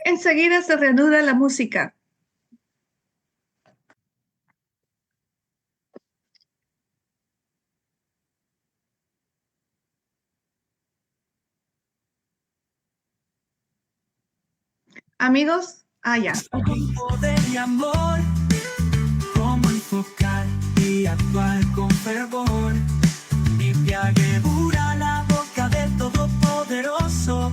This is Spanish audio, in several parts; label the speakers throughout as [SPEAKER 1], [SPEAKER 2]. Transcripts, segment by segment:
[SPEAKER 1] Enseguida se reanuda la música. Amigos, ya.
[SPEAKER 2] Poder y amor, cómo enfocar y actuar con fervor. Limpia Gebura, la boca del Todopoderoso,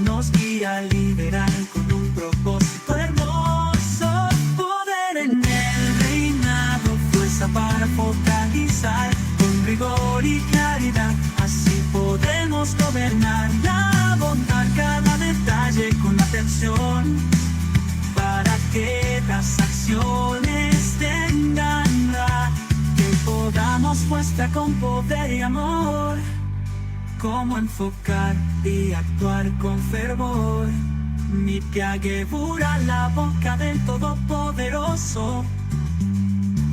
[SPEAKER 2] nos guía a liberar con un propósito hermoso. Poder en el reinado, fuerza para focalizar con rigor y claridad. Así podemos gobernar la bondad, cada detalle con atención, para que las acciones tengan la que podamos muestra con poder y amor. Cómo enfocar y actuar con fervor. Mipia Gebura, la boca del Todopoderoso,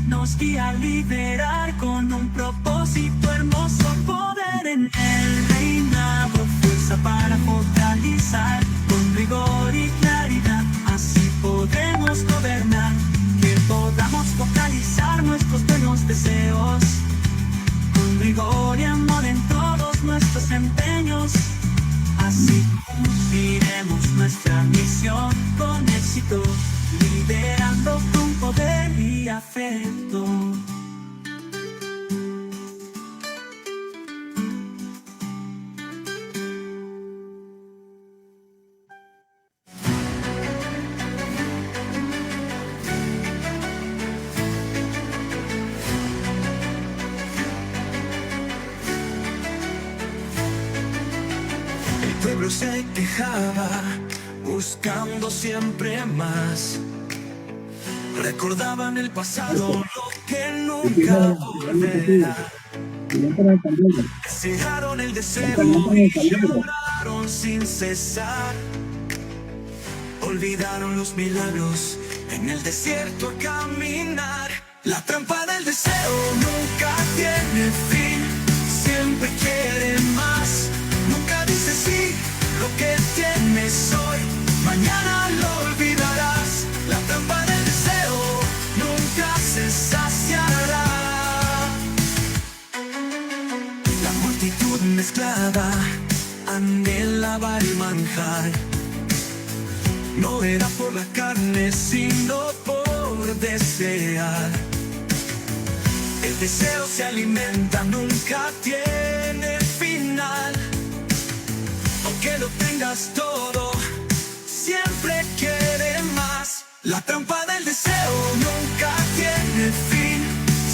[SPEAKER 2] nos guía a liberar con un propósito hermoso. Poder en el reinado, fuerza para focalizar con rigor y claridad. Así podemos gobernar, que podamos focalizar nuestros buenos deseos con rigor y amor en todos nuestros empeños. Así cumpliremos nuestra misión con éxito, liderando con poder y afecto. El pueblo se quejaba, buscando siempre más. Recordaban el pasado, lo que nunca volverá. Desearon el deseo y lloraron sin cesar. Olvidaron los milagros en el desierto a caminar. La trampa del deseo nunca tiene fin, siempre quiere más. Nunca dice sí, lo que tienes hoy, mañana lo olvidarás. La trampa del deseo nunca se saciará. La multitud mezclada anhelaba el manjar. No era por la carne, sino por desear. El deseo se alimenta, nunca tiene final. Aunque lo tengas todo, siempre quiere más. La trampa del deseo nunca tiene fin,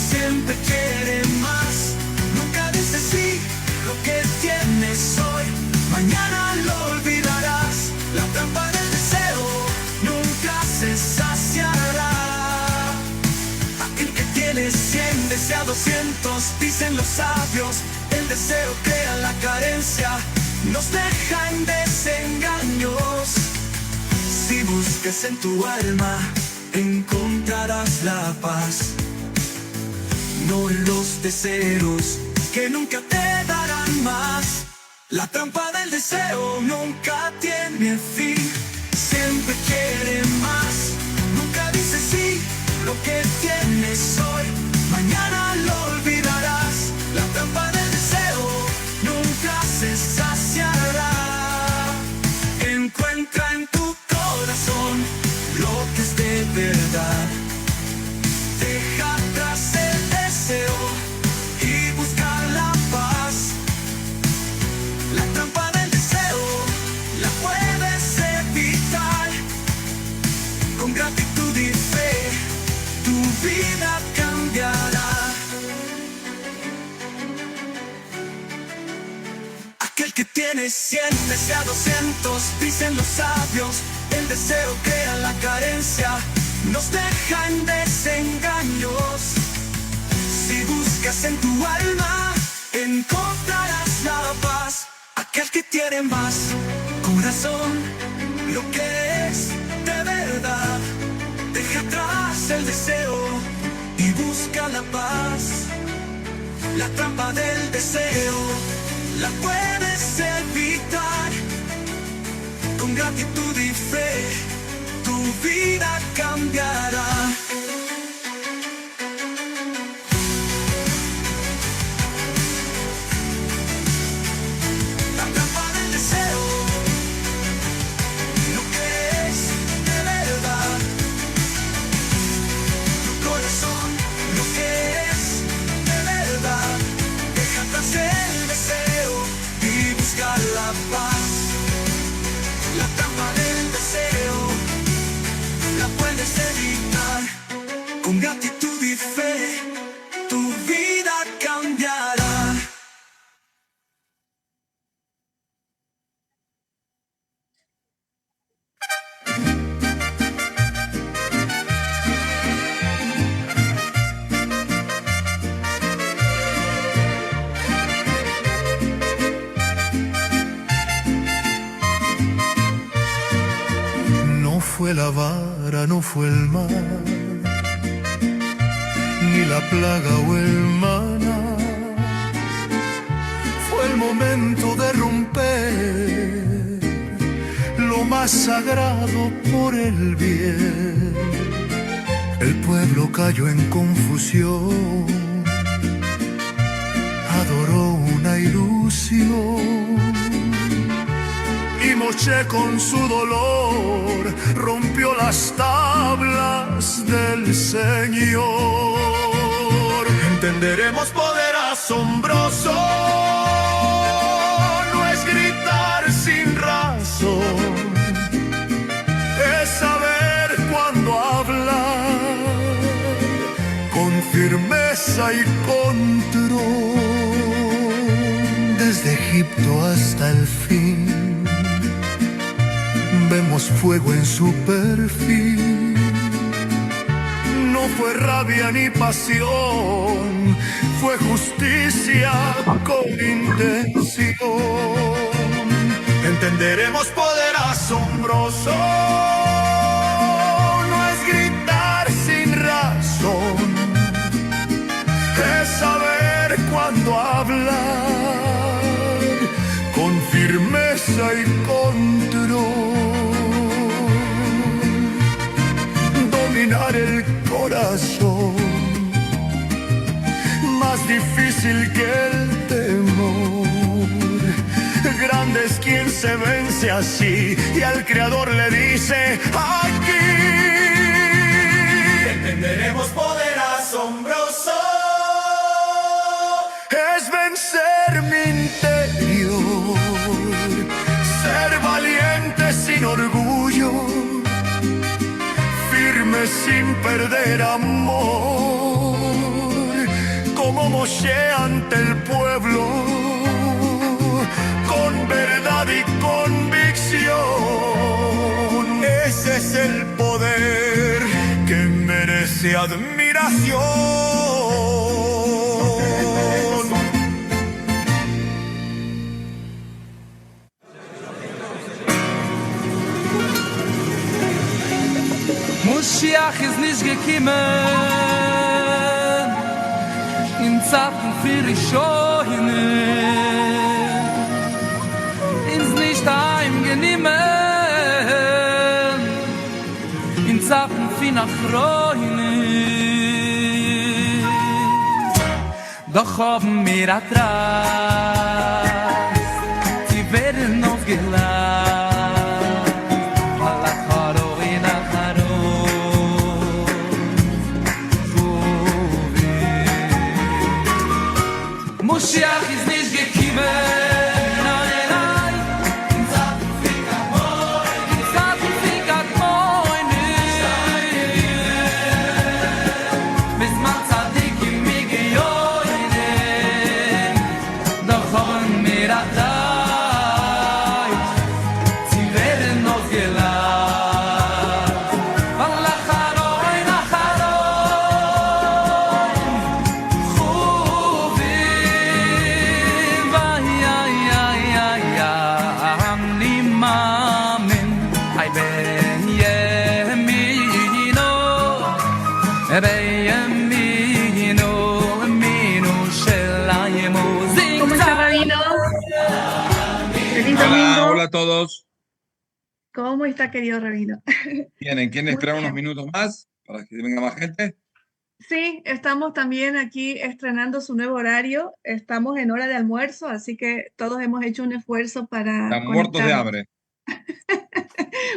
[SPEAKER 2] siempre quiere más. Nunca dice sí, lo que tienes hoy, mañana lo olvidarás. La trampa del deseo nunca se saciará. Aquel que tiene 100 desea 200, dicen los sabios. El deseo crea la carencia, nos deja en desengaños. Si buscas en tu alma, encontrarás la paz, no en los deseos que nunca te darán más. La trampa del deseo nunca tiene fin, siempre quiere más. Nunca dice sí, lo que tienes hoy, mañana lo olvidarás. La trampa del deseo nunca se saciará. Encuentra en tu corazón lo que es de verdad. Deja atrás el deseo y busca la paz. La trampa del deseo la puedes evitar. Con gratitud y fe tu vida cambiará. Aquel que tiene 100 desea 200, dicen los sabios. El deseo crea la carencia, nos deja en desengaños. Si buscas en tu alma, encontrarás la paz. Aquel que tiene más corazón, lo que es de verdad. Deja atrás el deseo y busca la paz. La trampa del deseo la puedes evitar. Con gratitud y fe, tu vida cambiará. La trampa del deseo, lo que es de verdad. Tu corazón, lo que es de verdad. Deja atrás el deseo y busca la paz. La trampa del deseo la puedes evitar. Con gratitud y fe, tu vida cambiará.
[SPEAKER 3] No fue la vara, no fue el mar, ni la plaga o el maná. Fue el momento de romper lo más sagrado por el bien. El pueblo cayó en confusión, adoró una ilusión. Y Moshe con su dolor rompió las tablas del Señor. Entenderemos poder asombroso, no es gritar sin razón, es saber cuándo hablar con firmeza y control. Desde Egipto hasta el fin vemos fuego en su perfil. No fue rabia ni pasión, fue justicia con intención. Entenderemos poder asombroso, no es gritar sin razón, es saber cuándo hablar con firmeza y control. Dominar el corazón, más difícil que el temor. Grande es quien se vence así y al Creador le dice aquí.
[SPEAKER 2] Entenderemos poder asombroso,
[SPEAKER 3] Es vencer mi interior, ser valiente sin orgullo, firme sin perder amor, como Moshe ante el pueblo, con verdad y convicción. Ese es el poder que merece admiración.
[SPEAKER 4] Moshiach ist nicht gekommen in Zeiten für die Scheunen, ins nicht heimgenommen in Zeiten für nach Reuen. Doch haben wir atrás, sie werden uns gelassen. Moshiach ist nicht gekommen, nein, nein, in Zeiten fikat moin, in Zeiten fikat moin, bis man Tzadik im Migeyoinen, doch haben wir Zeit, sie werden noch gelacht, weil Acharoin,
[SPEAKER 1] ¿Cómo está, Rabino? Feliz
[SPEAKER 5] Hola,
[SPEAKER 1] domingo.
[SPEAKER 5] hola a todos.
[SPEAKER 1] ¿Cómo está, querido Rabino?
[SPEAKER 5] ¿Quieren
[SPEAKER 1] Muy
[SPEAKER 5] esperar unos
[SPEAKER 1] bien.
[SPEAKER 5] minutos más para que venga más gente?
[SPEAKER 1] Sí, estamos también aquí estrenando su nuevo horario. Estamos en hora de almuerzo, así que todos hemos hecho un esfuerzo para
[SPEAKER 5] Están muertos de
[SPEAKER 1] conectarnos.
[SPEAKER 5] hambre.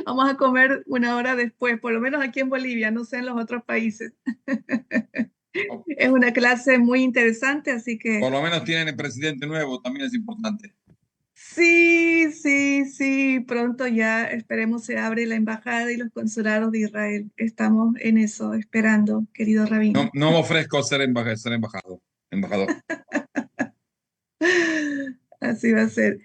[SPEAKER 1] Vamos a comer una hora después, por lo menos aquí en Bolivia, no sé en los otros países.
[SPEAKER 5] O
[SPEAKER 1] Es una clase muy interesante, así
[SPEAKER 5] por
[SPEAKER 1] que
[SPEAKER 5] lo menos tienen el presidente nuevo, también es importante.
[SPEAKER 1] sí, sí, sí, pronto ya esperemos se abre la embajada y los consulados de Israel. Estamos en eso, esperando, querido
[SPEAKER 5] No,
[SPEAKER 1] Rabino.
[SPEAKER 5] no me ofrezco ser embajador.
[SPEAKER 1] Así va a ser.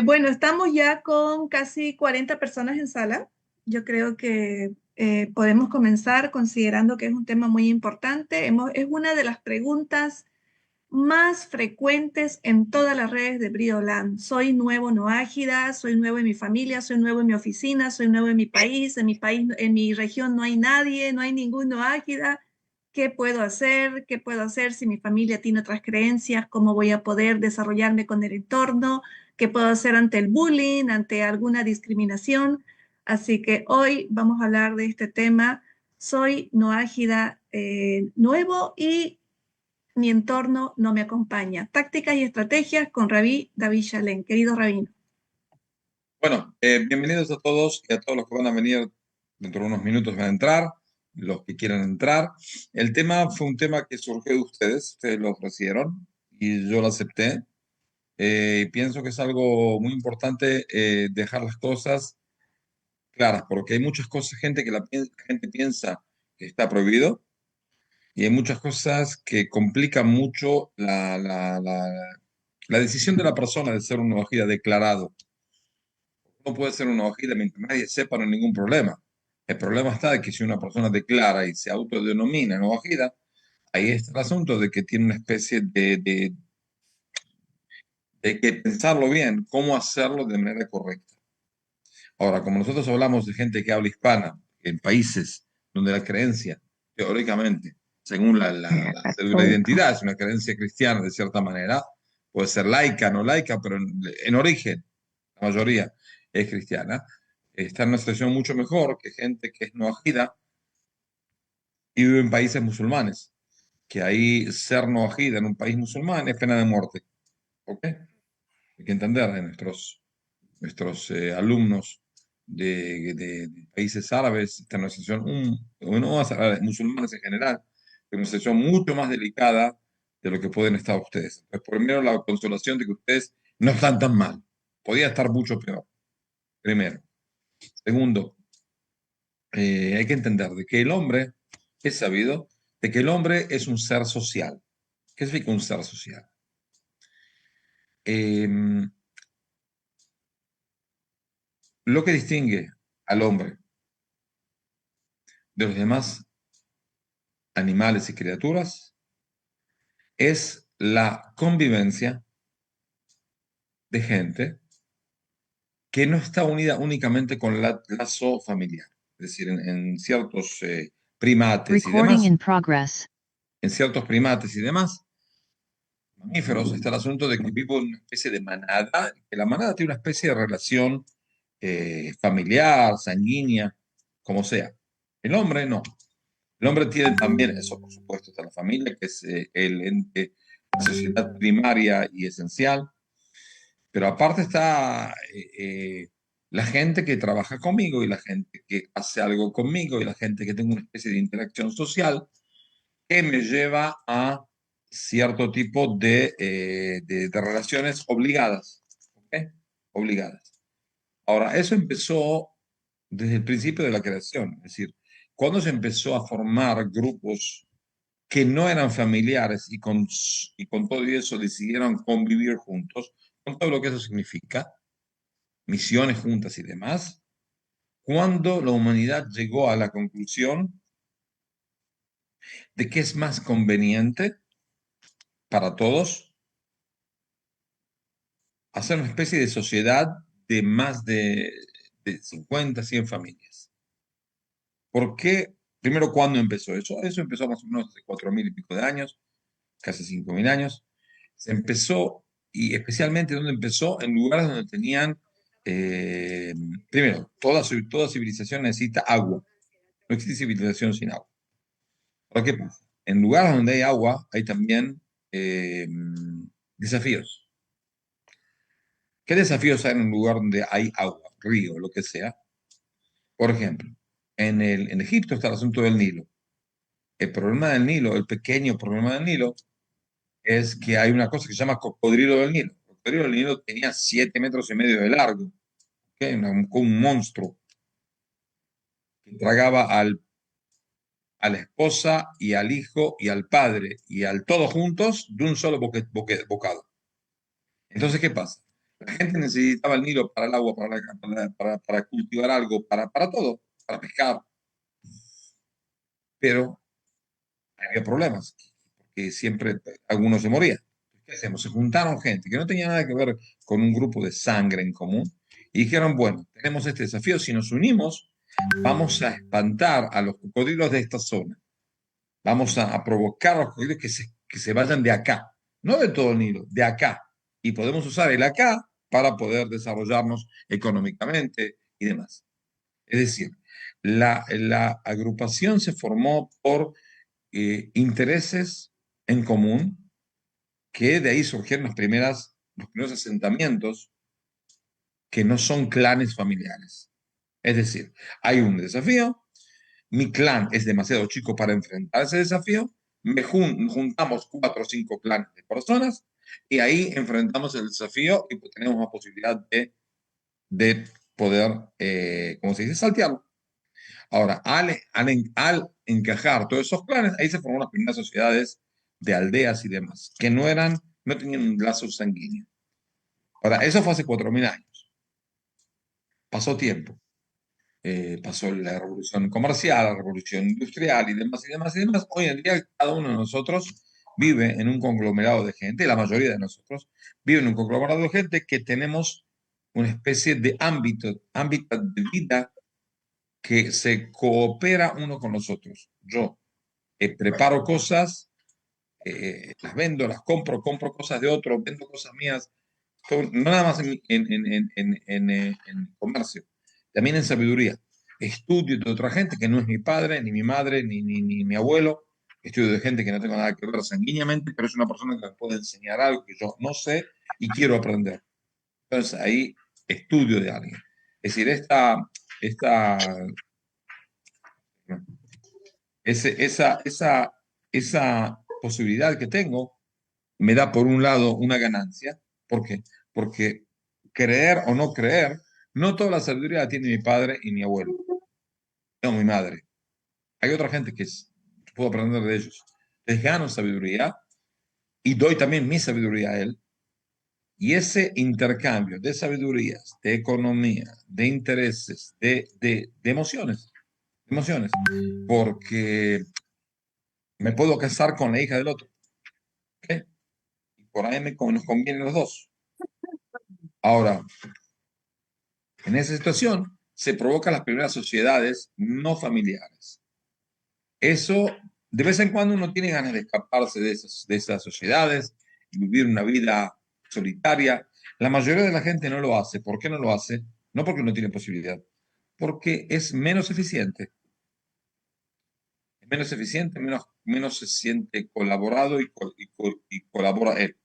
[SPEAKER 1] Bueno, estamos ya con casi 40 personas en sala. Yo creo que podemos comenzar considerando que es un tema muy importante. Es una de las preguntas más frecuentes en todas las redes de Brioland. Soy nuevo no ágida, soy nuevo en mi familia, soy nuevo en mi oficina, soy nuevo en mi país, en mi región no hay nadie, no hay ningún no ágida. ¿Qué puedo hacer? ¿Qué puedo hacer si mi familia tiene otras creencias? ¿Cómo voy a poder desarrollarme con el entorno? ¿Qué puedo hacer ante el bullying, ante alguna discriminación? Así que hoy vamos a hablar de este tema. Soy no ágida, nuevo y mi entorno no me acompaña. Tácticas y estrategias con Rabí David Shalem. Querido Rabino.
[SPEAKER 5] Bueno, bienvenidos a todos y a todos los que van a venir dentro de unos minutos van a entrar, los que quieran entrar. El tema fue un tema que surgió de ustedes lo ofrecieron y yo lo acepté. Pienso que es algo muy importante dejar las cosas claras, porque hay muchas cosas, gente que la gente piensa que está prohibido y hay muchas cosas que complican mucho la decisión de la persona de ser un ojida declarado. No puede ser una ojida mientras nadie sepa, no hay ningún problema. El problema está de que si una persona declara y se autodenomina no ojida, ahí está el asunto de que tiene una especie de que pensarlo bien, cómo hacerlo de manera correcta. Ahora, como nosotros hablamos de gente que habla hispana, en países donde la creencia, teóricamente, según la cédula de identidad, es una creencia cristiana de cierta manera, puede ser laica, no laica, pero en origen, la mayoría es cristiana, está en una situación mucho mejor que gente que es no ajida y vive en países musulmanes, que ahí ser no ajida en un país musulmán es pena de muerte. ¿Ok? Hay que entender de nuestros alumnos de países árabes, esta es una situación, no más árabes, musulmanes en general, es una situación mucho más delicada de lo que pueden estar ustedes. Pues primero, la consolación de que ustedes no están tan mal. Podía estar mucho peor, primero. Segundo, hay que entender de que el hombre es sabido, de que el hombre es un ser social. ¿Qué significa un ser social? Lo que distingue al hombre de los demás animales y criaturas es la convivencia de gente que no está unida únicamente con el lazo familiar. Es decir, en ciertos primates y
[SPEAKER 6] Recording
[SPEAKER 5] demás,
[SPEAKER 6] in progress.
[SPEAKER 5] en ciertos primates y demás, mamíferos, está el asunto de que vive una especie de manada, que la manada tiene una especie de relación familiar, sanguínea, como sea. El hombre no. El hombre tiene también eso, por supuesto, está la familia, que es el ente, la sociedad primaria y esencial, pero aparte está la gente que trabaja conmigo y la gente que hace algo conmigo y la gente que tengo una especie de interacción social que me lleva a cierto tipo de relaciones obligadas, ¿ok? Obligadas. Ahora, eso empezó desde el principio de la creación, es decir, cuando se empezó a formar grupos que no eran familiares y con todo eso decidieron convivir juntos, con todo lo que eso significa, misiones juntas y demás, cuando la humanidad llegó a la conclusión de que es más conveniente para todos hacer una especie de sociedad de más de 50, 100 familias. ¿Por qué? Primero, ¿cuándo empezó eso? Eso empezó más o menos hace 4.000 y pico de años, casi 5.000 años. Se empezó, y especialmente donde empezó, en lugares donde tenían primero, toda civilización necesita agua. No existe civilización sin agua. ¿Por qué pasa? En lugares donde hay agua hay también desafíos. ¿Qué desafíos hay en un lugar donde hay agua, río, lo que sea? Por ejemplo, en Egipto está el asunto del Nilo. El problema del Nilo, el pequeño problema del Nilo, es que hay una cosa que se llama cocodrilo del Nilo. El cocodrilo del Nilo tenía 7,5 metros de largo, ¿okay? Un monstruo que tragaba a la esposa y al hijo y al padre y al todos juntos de un solo bocado. Entonces, ¿qué pasa? La gente necesitaba el Nilo para el agua, para cultivar algo, para todo, para pescar, pero había problemas, porque siempre algunos se morían. ¿Qué hacemos? Se juntaron gente que no tenía nada que ver con un grupo de sangre en común y dijeron, bueno, tenemos este desafío, si nos unimos, vamos a espantar a los cocodrilos de esta zona. Vamos a provocar a los cocodrilos que se vayan de acá, no de todo el Nilo, de acá. Y podemos usar el acá para poder desarrollarnos económicamente y demás. Es decir, la agrupación se formó por intereses en común, que de ahí surgieron los primeros asentamientos que no son clanes familiares. Es decir, hay un desafío, mi clan es demasiado chico para enfrentar ese desafío, juntamos 4 o 5 clanes de personas y ahí enfrentamos el desafío y pues tenemos la posibilidad de poder, ¿cómo se dice?, saltearlo. Ahora, al encajar todos esos clanes, ahí se formaron las primeras sociedades de aldeas y demás, que no tenían un lazo sanguíneo. Ahora, eso fue hace 4.000 años. Pasó tiempo. Pasó la revolución comercial, la revolución industrial y demás y demás y demás. Hoy en día cada uno de nosotros vive en un conglomerado de gente, la mayoría de nosotros vive en un conglomerado de gente que tenemos una especie de ámbito de vida que se coopera uno con los otros. Yo preparo cosas, las vendo, las compro cosas de otros, vendo cosas mías, no nada más en comercio, también en sabiduría. Estudio de otra gente que no es mi padre, ni mi madre, ni mi abuelo. Estudio de gente que no tengo nada que ver sanguíneamente, pero es una persona que me puede enseñar algo que yo no sé y quiero aprender. Entonces ahí estudio de alguien. Es decir, esa posibilidad que tengo me da por un lado una ganancia. ¿Por qué? Porque creer o no creer, no toda la sabiduría la tiene mi padre y mi abuelo, no mi madre. Hay otra gente que puedo aprender de ellos. Les gano sabiduría y doy también mi sabiduría a él. Y ese intercambio de sabidurías, de economía, de intereses, de emociones, porque me puedo casar con la hija del otro, ¿ok? Y por ahí nos convienen los dos. Ahora, en esa situación se provocan las primeras sociedades no familiares. Eso, de vez en cuando uno tiene ganas de escaparse de esas sociedades y vivir una vida solitaria. La mayoría de la gente no lo hace. ¿Por qué no lo hace? No porque no tiene posibilidad, porque es menos eficiente. Es menos eficiente, menos se siente colaborado y colabora él.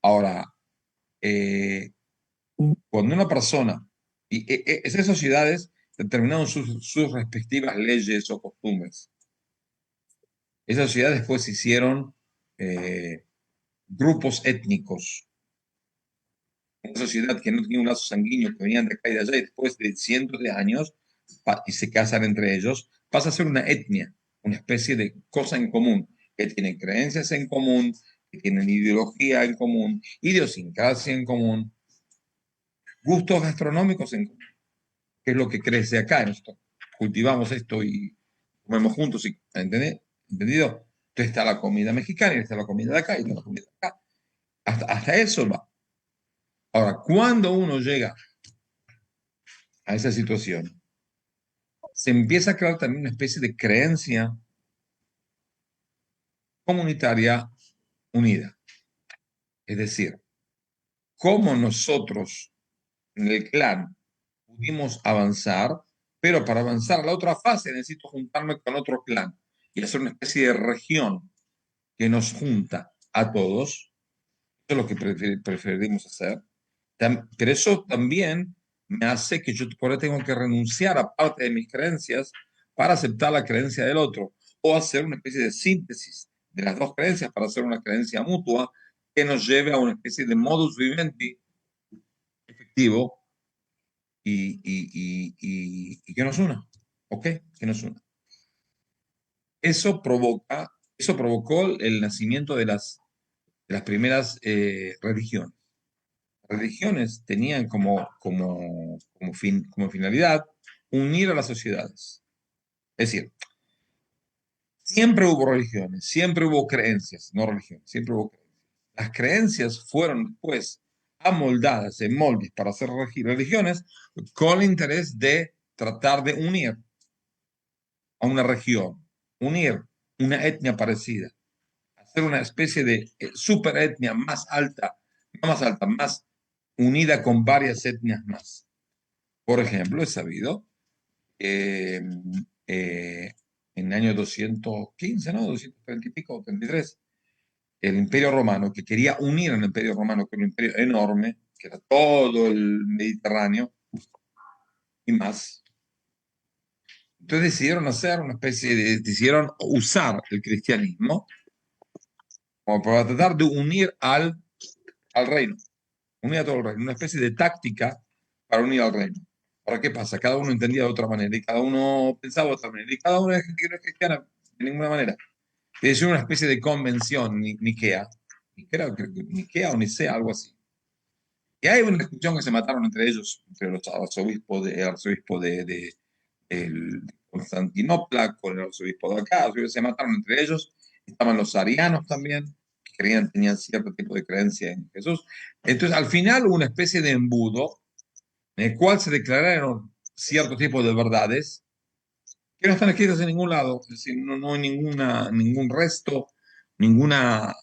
[SPEAKER 5] Ahora, cuando una persona, esas sociedades determinaron sus respectivas leyes o costumbres. Esas sociedades después se hicieron grupos étnicos. Una sociedad que no tenía un lazo sanguíneo, que venían de acá y de allá, y después de cientos de años, y se casan entre ellos, pasa a ser una etnia, una especie de cosa en común, que tienen creencias en común, que tienen ideología en común, idiosincrasia en común, gustos gastronómicos en común, que es lo que crece acá en esto. Cultivamos esto y comemos juntos, ¿entendido? Entonces está la comida mexicana y está la comida de acá y está la comida de acá. Hasta eso va. Ahora, cuando uno llega a esa situación, se empieza a crear también una especie de creencia comunitaria unida. Es decir, cómo nosotros en el clan pudimos avanzar, pero para avanzar a la otra fase necesito juntarme con otro clan y hacer una especie de región que nos junta a todos. Eso es lo que preferimos hacer. Pero eso también me hace que yo por ahí tengo que renunciar a parte de mis creencias para aceptar la creencia del otro, o hacer una especie de síntesis de las dos creencias para hacer una creencia mutua que nos lleve a una especie de modus vivendi efectivo y que nos una, ¿ok? Que nos una. Eso provocó el nacimiento de las primeras religiones. Las religiones tenían como finalidad unir a las sociedades. Es decir, siempre hubo religiones, siempre hubo creencias, no religiones, siempre hubo creencias. Las creencias fueron después amoldadas en moldes para hacer religiones con el interés de tratar de unir a una región, unir una etnia parecida, hacer una especie de superetnia más alta, no más alta, más unida con varias etnias más. Por ejemplo, es sabido eh, en el año 215, ¿no? 230 y pico, 33, el Imperio Romano, que quería unir al Imperio Romano, que era un imperio enorme, que era todo el Mediterráneo y más. Entonces decidieron hacer una especie decidieron usar el cristianismo como para tratar de unir al reino, unir a todo el reino, una especie de táctica para unir al reino. Ahora, ¿qué pasa? Cada uno entendía de otra manera y cada uno pensaba de otra manera y cada uno es gente que no es cristiana de ninguna manera. Es una especie de convención Niquea, Niquea o Nicea, algo así. Y hay una discusión que se mataron entre ellos, entre los arzobispos el arzobispo de Constantinopla con el arzobispo de acá, se mataron entre ellos. Estaban los arianos también, que tenían cierto tipo de creencia en Jesús. Entonces, al final hubo una especie de embudo en el cual se declararon cierto tipo de verdades que no están escritas en ningún lado, es decir, no hay ningún resto, ninguna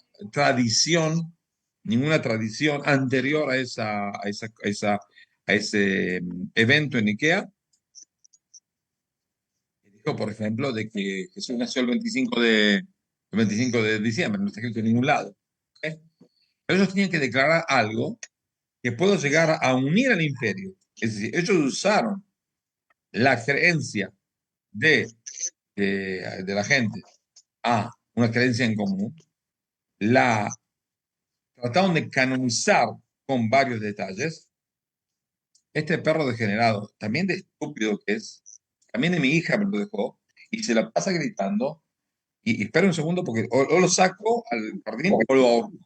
[SPEAKER 5] ninguna tradición anterior a ese evento en Ikea. Dijo, por ejemplo, de que Jesús nació el 25 de diciembre, no está escrito en ningún lado. ¿Okay? Pero ellos tenían que declarar algo que pueda llegar a unir al imperio. Es decir, ellos usaron la creencia de la gente a una creencia en común, la trataron de canonizar con varios detalles. Este perro degenerado, también de estúpido que es, también de mi hija me lo dejó, y se la pasa gritando, y espera un segundo porque o lo saco al jardín o lo ahorco.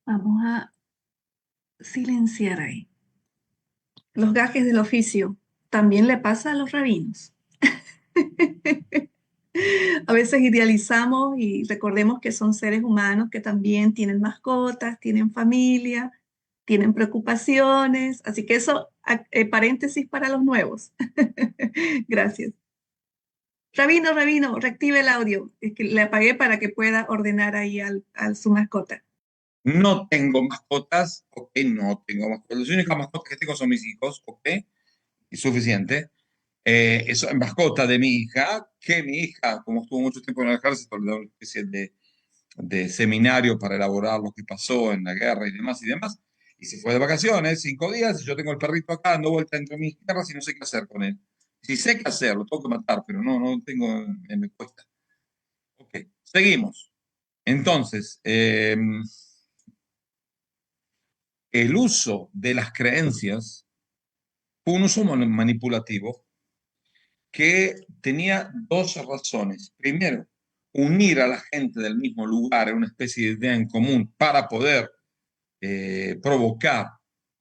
[SPEAKER 1] Vamos a silenciar ahí. Los gajes del oficio también le pasa a los rabinos. A veces idealizamos y recordemos que son seres humanos que también tienen mascotas, tienen familia, tienen preocupaciones. Así que eso, paréntesis para los nuevos. Gracias. Rabino, reactive el audio. Es que le apagué para que pueda ordenar ahí a su mascota.
[SPEAKER 5] No tengo mascotas, ok, no tengo mascotas. Las únicas mascotas que tengo son mis hijos, ok, y suficiente. Eso en mascota de mi hija, que mi hija, como estuvo mucho tiempo en el ejército, le da una especie de seminario para elaborar lo que pasó en la guerra y demás, y se fue de vacaciones 5 días, y yo tengo el perrito acá dando vuelta entre mis tierras y no sé qué hacer con él. Si sé qué hacer, lo tengo que matar, pero no tengo, me cuesta. Ok, seguimos. Entonces, el uso de las creencias fue un uso manipulativo que tenía dos razones. Primero, unir a la gente del mismo lugar en una especie de idea en común para poder provocar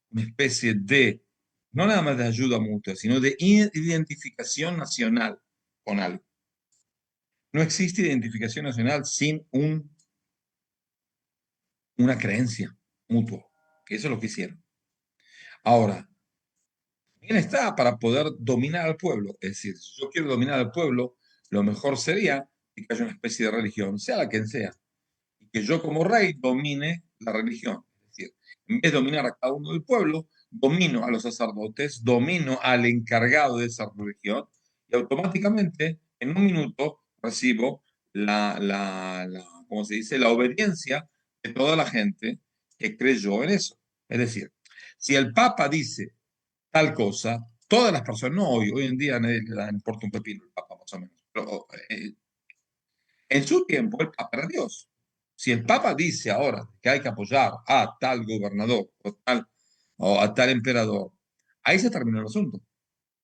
[SPEAKER 5] una especie de, no nada más de ayuda mutua, sino de identificación nacional con algo. No existe identificación nacional sin una creencia mutua, que eso es lo que hicieron. Ahora, ¿Quién está para poder dominar al pueblo? Es decir, si yo quiero dominar al pueblo, lo mejor sería que haya una especie de religión, sea la que sea, y que yo como rey domine la religión. Es decir, en vez de dominar a cada uno del pueblo, domino a los sacerdotes, domino al encargado de esa religión, y automáticamente, en un minuto, recibo ¿cómo se dice? La obediencia de toda la gente que creyó en eso. Es decir, si el Papa dice tal cosa, todas las personas, no hoy en día a nadie le importa un pepino el Papa, más o menos, pero en su tiempo el Papa era Dios. Si el Papa dice ahora que hay que apoyar a tal gobernador o a tal emperador, ahí se terminó el asunto.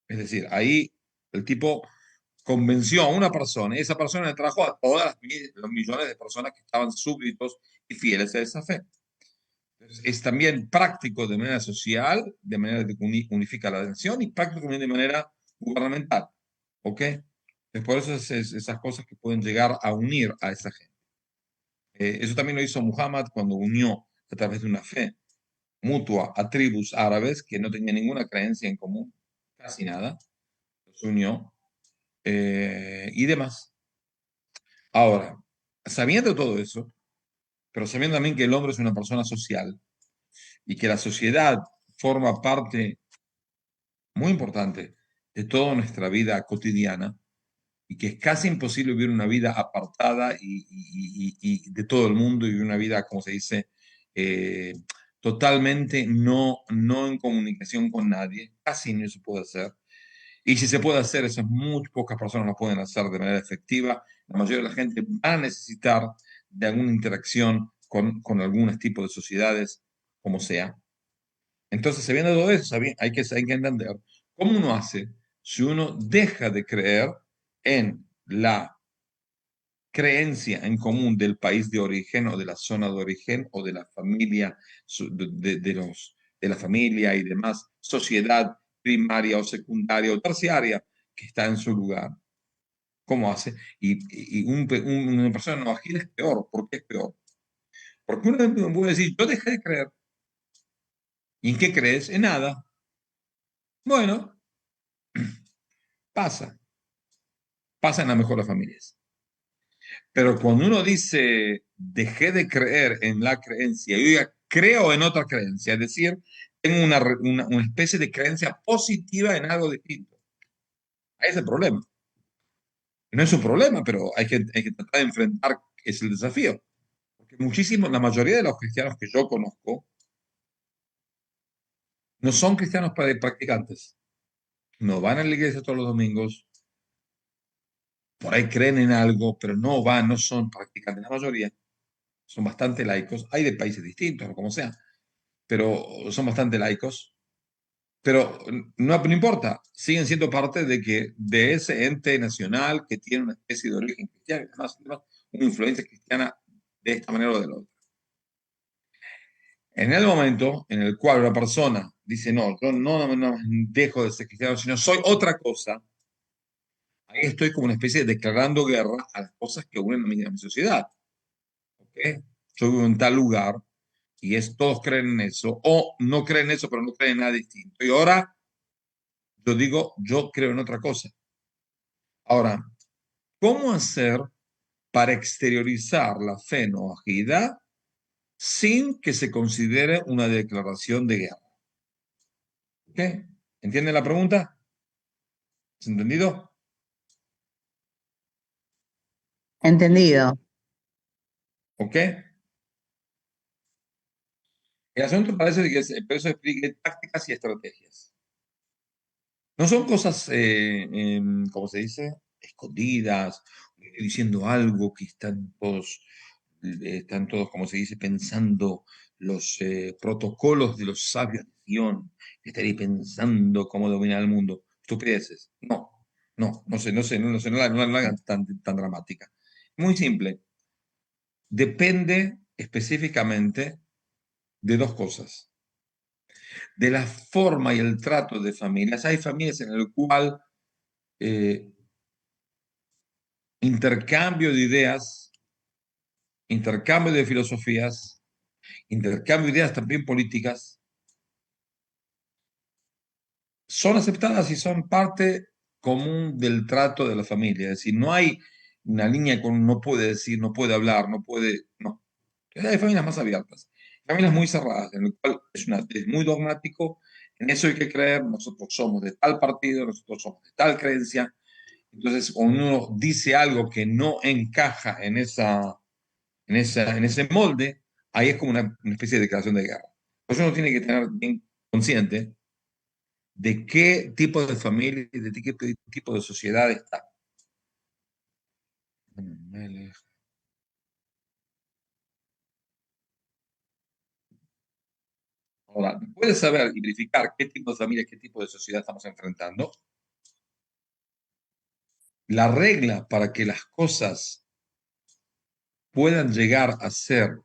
[SPEAKER 5] Es decir, ahí el tipo convenció a una persona y esa persona le trajo a todas los millones de personas que estaban súbditos y fieles a esa fe. Entonces, es también práctico de manera social, de manera que unifica la nación y práctico también de manera gubernamental. ¿Ok? Entonces, por eso esas cosas que pueden llegar a unir a esa gente. Eso también lo hizo Muhammad cuando unió a través de una fe mutua a tribus árabes que no tenían ninguna creencia en común, casi nada, los unió y demás. Ahora, sabiendo todo eso, pero sabiendo también que el hombre es una persona social y que la sociedad forma parte muy importante de toda nuestra vida cotidiana y que es casi imposible vivir una vida apartada y de todo el mundo y una vida, como se dice, eh, totalmente no en comunicación con nadie, casi no se puede hacer. Y si se puede hacer, esas muy pocas personas lo pueden hacer de manera efectiva. La mayoría de la gente va a necesitar de alguna interacción con algunos tipos de sociedades, como sea. Entonces, sabiendo todo eso, hay que entender cómo uno hace si uno deja de creer en la creencia en común del país de origen o de la zona de origen o de la familia, de la familia y demás sociedad primaria o secundaria o terciaria que está en su lugar. ¿Cómo hace? Una persona no ágil es peor. ¿Por qué es peor? Porque uno puede decir, yo dejé de creer. ¿Y en qué crees? En nada. Bueno, pasa. Pasa en las mejores familias. Pero cuando uno dice, dejé de creer en la creencia, yo ya creo en otra creencia, es decir, tengo una especie de creencia positiva en algo distinto. Ahí es el problema. No es un problema, pero hay que tratar de enfrentar, es el desafío. Porque muchísimo, la mayoría de los cristianos que yo conozco no son cristianos practicantes. No van a la iglesia todos los domingos, por ahí creen en algo, pero no son practicantes. La mayoría son bastante laicos. Hay de países distintos, o como sea, pero son bastante laicos. Pero no importa, siguen siendo parte de ese ente nacional que tiene una especie de origen cristiano y demás, una influencia cristiana de esta manera o de la otra. En el momento en el cual una persona dice, no, yo no dejo de ser cristiano, sino soy otra cosa, ahí estoy como una especie de declarando guerra a las cosas que unen a mi sociedad. ¿Okay? Yo vivo en tal lugar y todos creen en eso, o no creen en eso, pero no creen en nada distinto. Y ahora yo digo, yo creo en otra cosa. Ahora, ¿cómo hacer para exteriorizar la fe no agida sin que se considere una declaración de guerra? ¿Ok? ¿Entienden la pregunta? ¿Es entendido?
[SPEAKER 6] Entendido.
[SPEAKER 5] ¿Ok? El asunto parece que por eso explique tácticas y estrategias. No son cosas, ¿cómo se dice? Escondidas, diciendo algo que están todos, como se dice, pensando los protocolos de los sabios de Sion, que estaría pensando cómo dominar el mundo. Estupideces. No la hagan tan dramática. Muy simple. Depende específicamente de dos cosas. De la forma y el trato de familias. Hay familias en el cual eh, intercambio de ideas, intercambio de filosofías, intercambio de ideas también políticas, son aceptadas y son parte común del trato de la familia. Es decir, no hay una línea con no puede decir, no puede hablar, no puede, no. Hay familias más abiertas, familias muy cerradas, en el cual es muy dogmático, en eso hay que creer, nosotros somos de tal partido, nosotros somos de tal creencia. Entonces, cuando uno dice algo que no encaja en ese molde, ahí es como una especie de declaración de guerra. Por eso uno tiene que tener bien consciente de qué tipo de familia y de qué tipo de sociedad está. Ahora, ¿puedes saber y verificar qué tipo de familia, qué tipo de sociedad estamos enfrentando? La regla para que las cosas puedan llegar a ser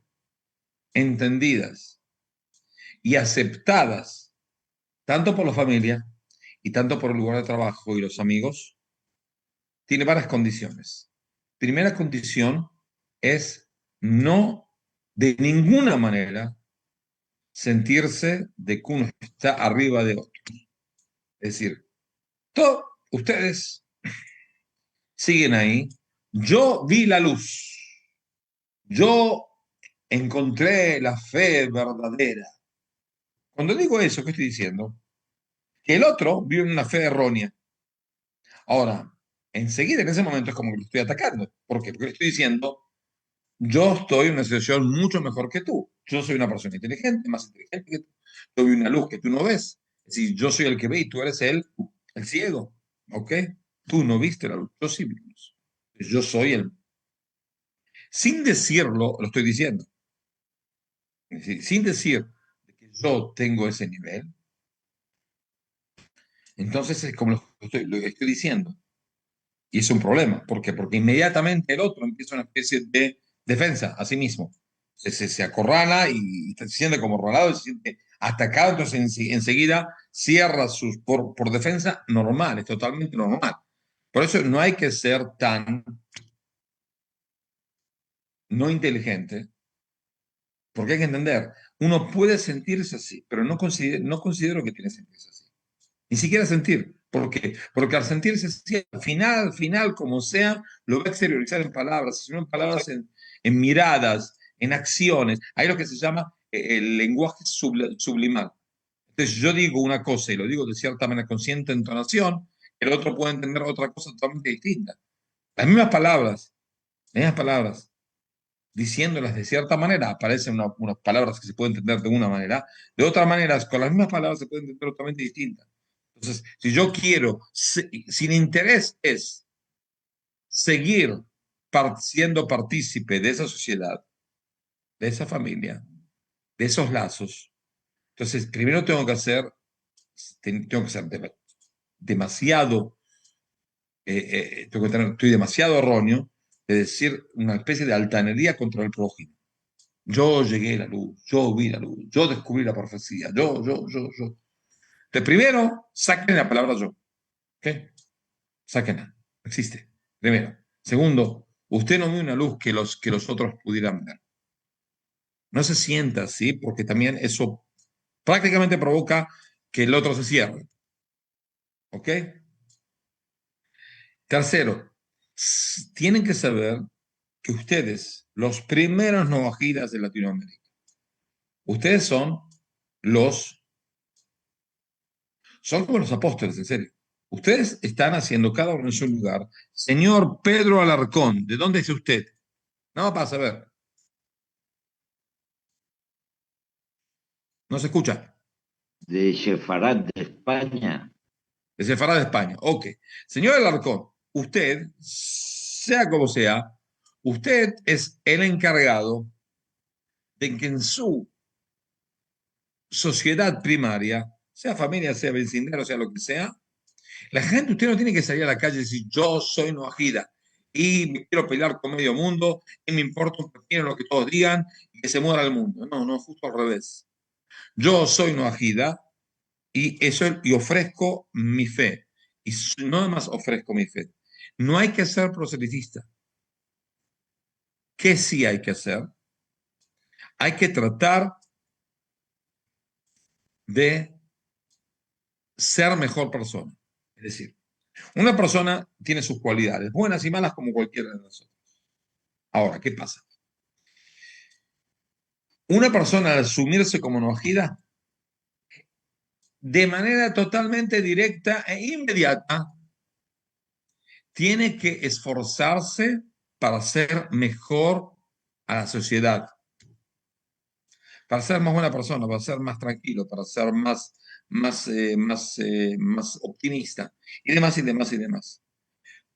[SPEAKER 5] entendidas y aceptadas tanto por la familia y tanto por el lugar de trabajo y los amigos, tiene varias condiciones. Primera condición es no de ninguna manera sentirse de que uno está arriba de otro. Es decir, todos ustedes siguen ahí. Yo vi la luz. Yo encontré la fe verdadera. Cuando digo eso, ¿qué estoy diciendo? Que el otro vive en una fe errónea. Ahora, enseguida en ese momento es como que lo estoy atacando. ¿Por qué? Porque le estoy diciendo, yo estoy en una situación mucho mejor que tú. Yo soy una persona inteligente, más inteligente que tú. Yo vi una luz que tú no ves. Es decir, yo soy el que ve y tú eres el ciego. ¿Ok? Tú no viste la luz, yo sí vi la luz. Yo soy el... Sin decirlo, lo estoy diciendo. Es decir, sin decir que yo tengo ese nivel, entonces es como lo estoy diciendo. Y es un problema. ¿Por qué? Porque inmediatamente el otro empieza una especie de defensa a sí mismo. Se acorrala y se siente como rolado, se siente atacado, entonces enseguida cierra por defensa normal, es totalmente normal. Por eso no hay que ser tan no inteligente, porque hay que entender, uno puede sentirse así, pero no considero que tiene que sentirse así. Ni siquiera sentir. ¿Por qué? Porque al sentirse así, al final, como sea, lo va a exteriorizar en palabras, sino en palabras, en miradas, en acciones. Hay lo que se llama el lenguaje sublimal. Entonces yo digo una cosa y lo digo de cierta manera con cierta entonación, el otro puede entender otra cosa totalmente distinta. Las mismas palabras, diciéndolas de cierta manera, aparecen unas palabras que se pueden entender de una manera, de otra manera, con las mismas palabras se pueden entender totalmente distintas. Entonces, si yo quiero, si el interés es seguir siendo partícipe de esa sociedad, de esa familia, de esos lazos, entonces primero tengo que ser demasiado, estoy demasiado erróneo de decir una especie de altanería contra el prójimo. Yo llegué a la luz, yo vi la luz, yo descubrí la profecía, yo. De primero, saquen la palabra yo. ¿Ok? Sáquenla. No existe. Primero. Segundo, usted no ve una luz que los otros pudieran ver. No se sienta así, porque también eso prácticamente provoca que el otro se cierre. ¿Ok? Tercero, tienen que saber que ustedes, los primeros novajidas de Latinoamérica, ustedes son como los apóstoles, en serio. Ustedes están haciendo cada uno en su lugar. Señor Pedro Alarcón, ¿de dónde es usted? No, para saber. No se escucha.
[SPEAKER 7] De Sefarad de España.
[SPEAKER 5] De Sefarad de España. Ok. Señor Alarcón, usted, sea como sea, usted es el encargado de que en su sociedad primaria, sea familia, sea vecindario, sea lo que sea, la gente, usted no tiene que salir a la calle y decir, yo soy Noajida y me quiero pelear con medio mundo y me importa un pepino lo que todos digan y que se muera el mundo. No, no, justo al revés. Yo soy Noajida y ofrezco mi fe. Y no nada más ofrezco mi fe. No hay que ser proselitista. ¿Qué sí hay que hacer? Hay que tratar de ser mejor persona. Es decir, una persona tiene sus cualidades, buenas y malas como cualquiera de nosotros. Ahora, ¿qué pasa? Una persona al asumirse como Noajida, de manera totalmente directa e inmediata, tiene que esforzarse para ser mejor a la sociedad, para ser más buena persona, para ser más tranquilo, para ser más optimista, y demás, y demás, y demás.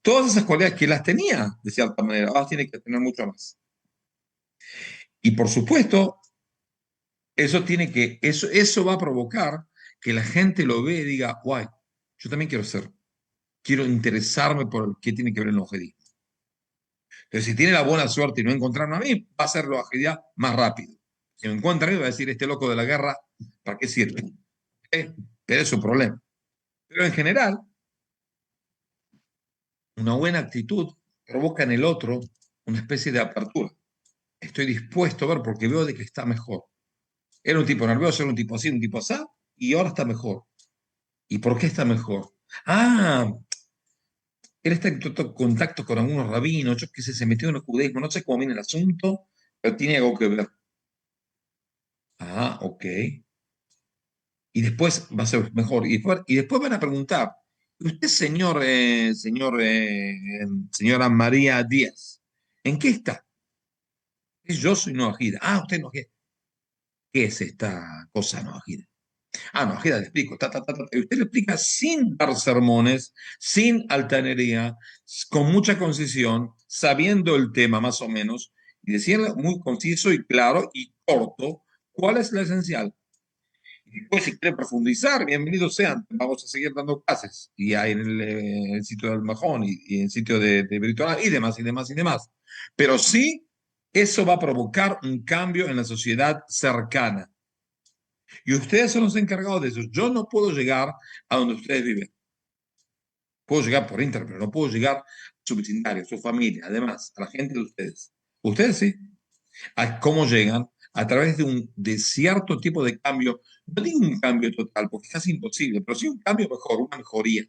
[SPEAKER 5] Todas esas cualidades que las tenía, de cierta manera, ahora tiene que tener mucho más. Y por supuesto, eso va a provocar que la gente lo vea y diga, guay, yo también quiero interesarme por qué tiene que ver el objetivo. Entonces, si tiene la buena suerte y no encontrarme a mí, va a ser la objetividad más rápido. Si me encuentra a mí, va a decir, este loco de la guerra, ¿para qué sirve? Pero es su problema. Pero en general, una buena actitud provoca en el otro una especie de apertura. Estoy dispuesto a ver porque veo de que está mejor. Era un tipo nervioso, era un tipo así, un tipo así, y ahora está mejor. ¿Y por qué está mejor? Ah, él está en contacto con algunos rabinos, yo qué sé, se metió en el judaísmo, no sé cómo viene el asunto, pero tiene algo que ver. Ah, ok. Y después va a ser mejor. Y después van a preguntar, usted, señora María Díaz, ¿en qué está? Yo soy Noajida. Ah, usted Noajida. ¿Qué es esta cosa Noajida? Ah, Noajida, le explico. Y usted le explica sin dar sermones, sin altanería, con mucha concisión, sabiendo el tema más o menos, y decirle muy conciso y claro y corto cuál es la esencial. Y después, si quiere profundizar, bienvenidos sean. Vamos a seguir dando clases. Y hay en el sitio del Majón y en el sitio de Virtual y demás, y demás, y demás. Pero sí, eso va a provocar un cambio en la sociedad cercana. Y ustedes son los encargados de eso. Yo no puedo llegar a donde ustedes viven. Puedo llegar por internet, pero no puedo llegar a su vecindario, a su familia, además, a la gente de ustedes. Ustedes sí. ¿A cómo llegan? A través de cierto tipo de cambio. No digo un cambio total, porque es casi imposible, pero sí un cambio mejor, una mejoría.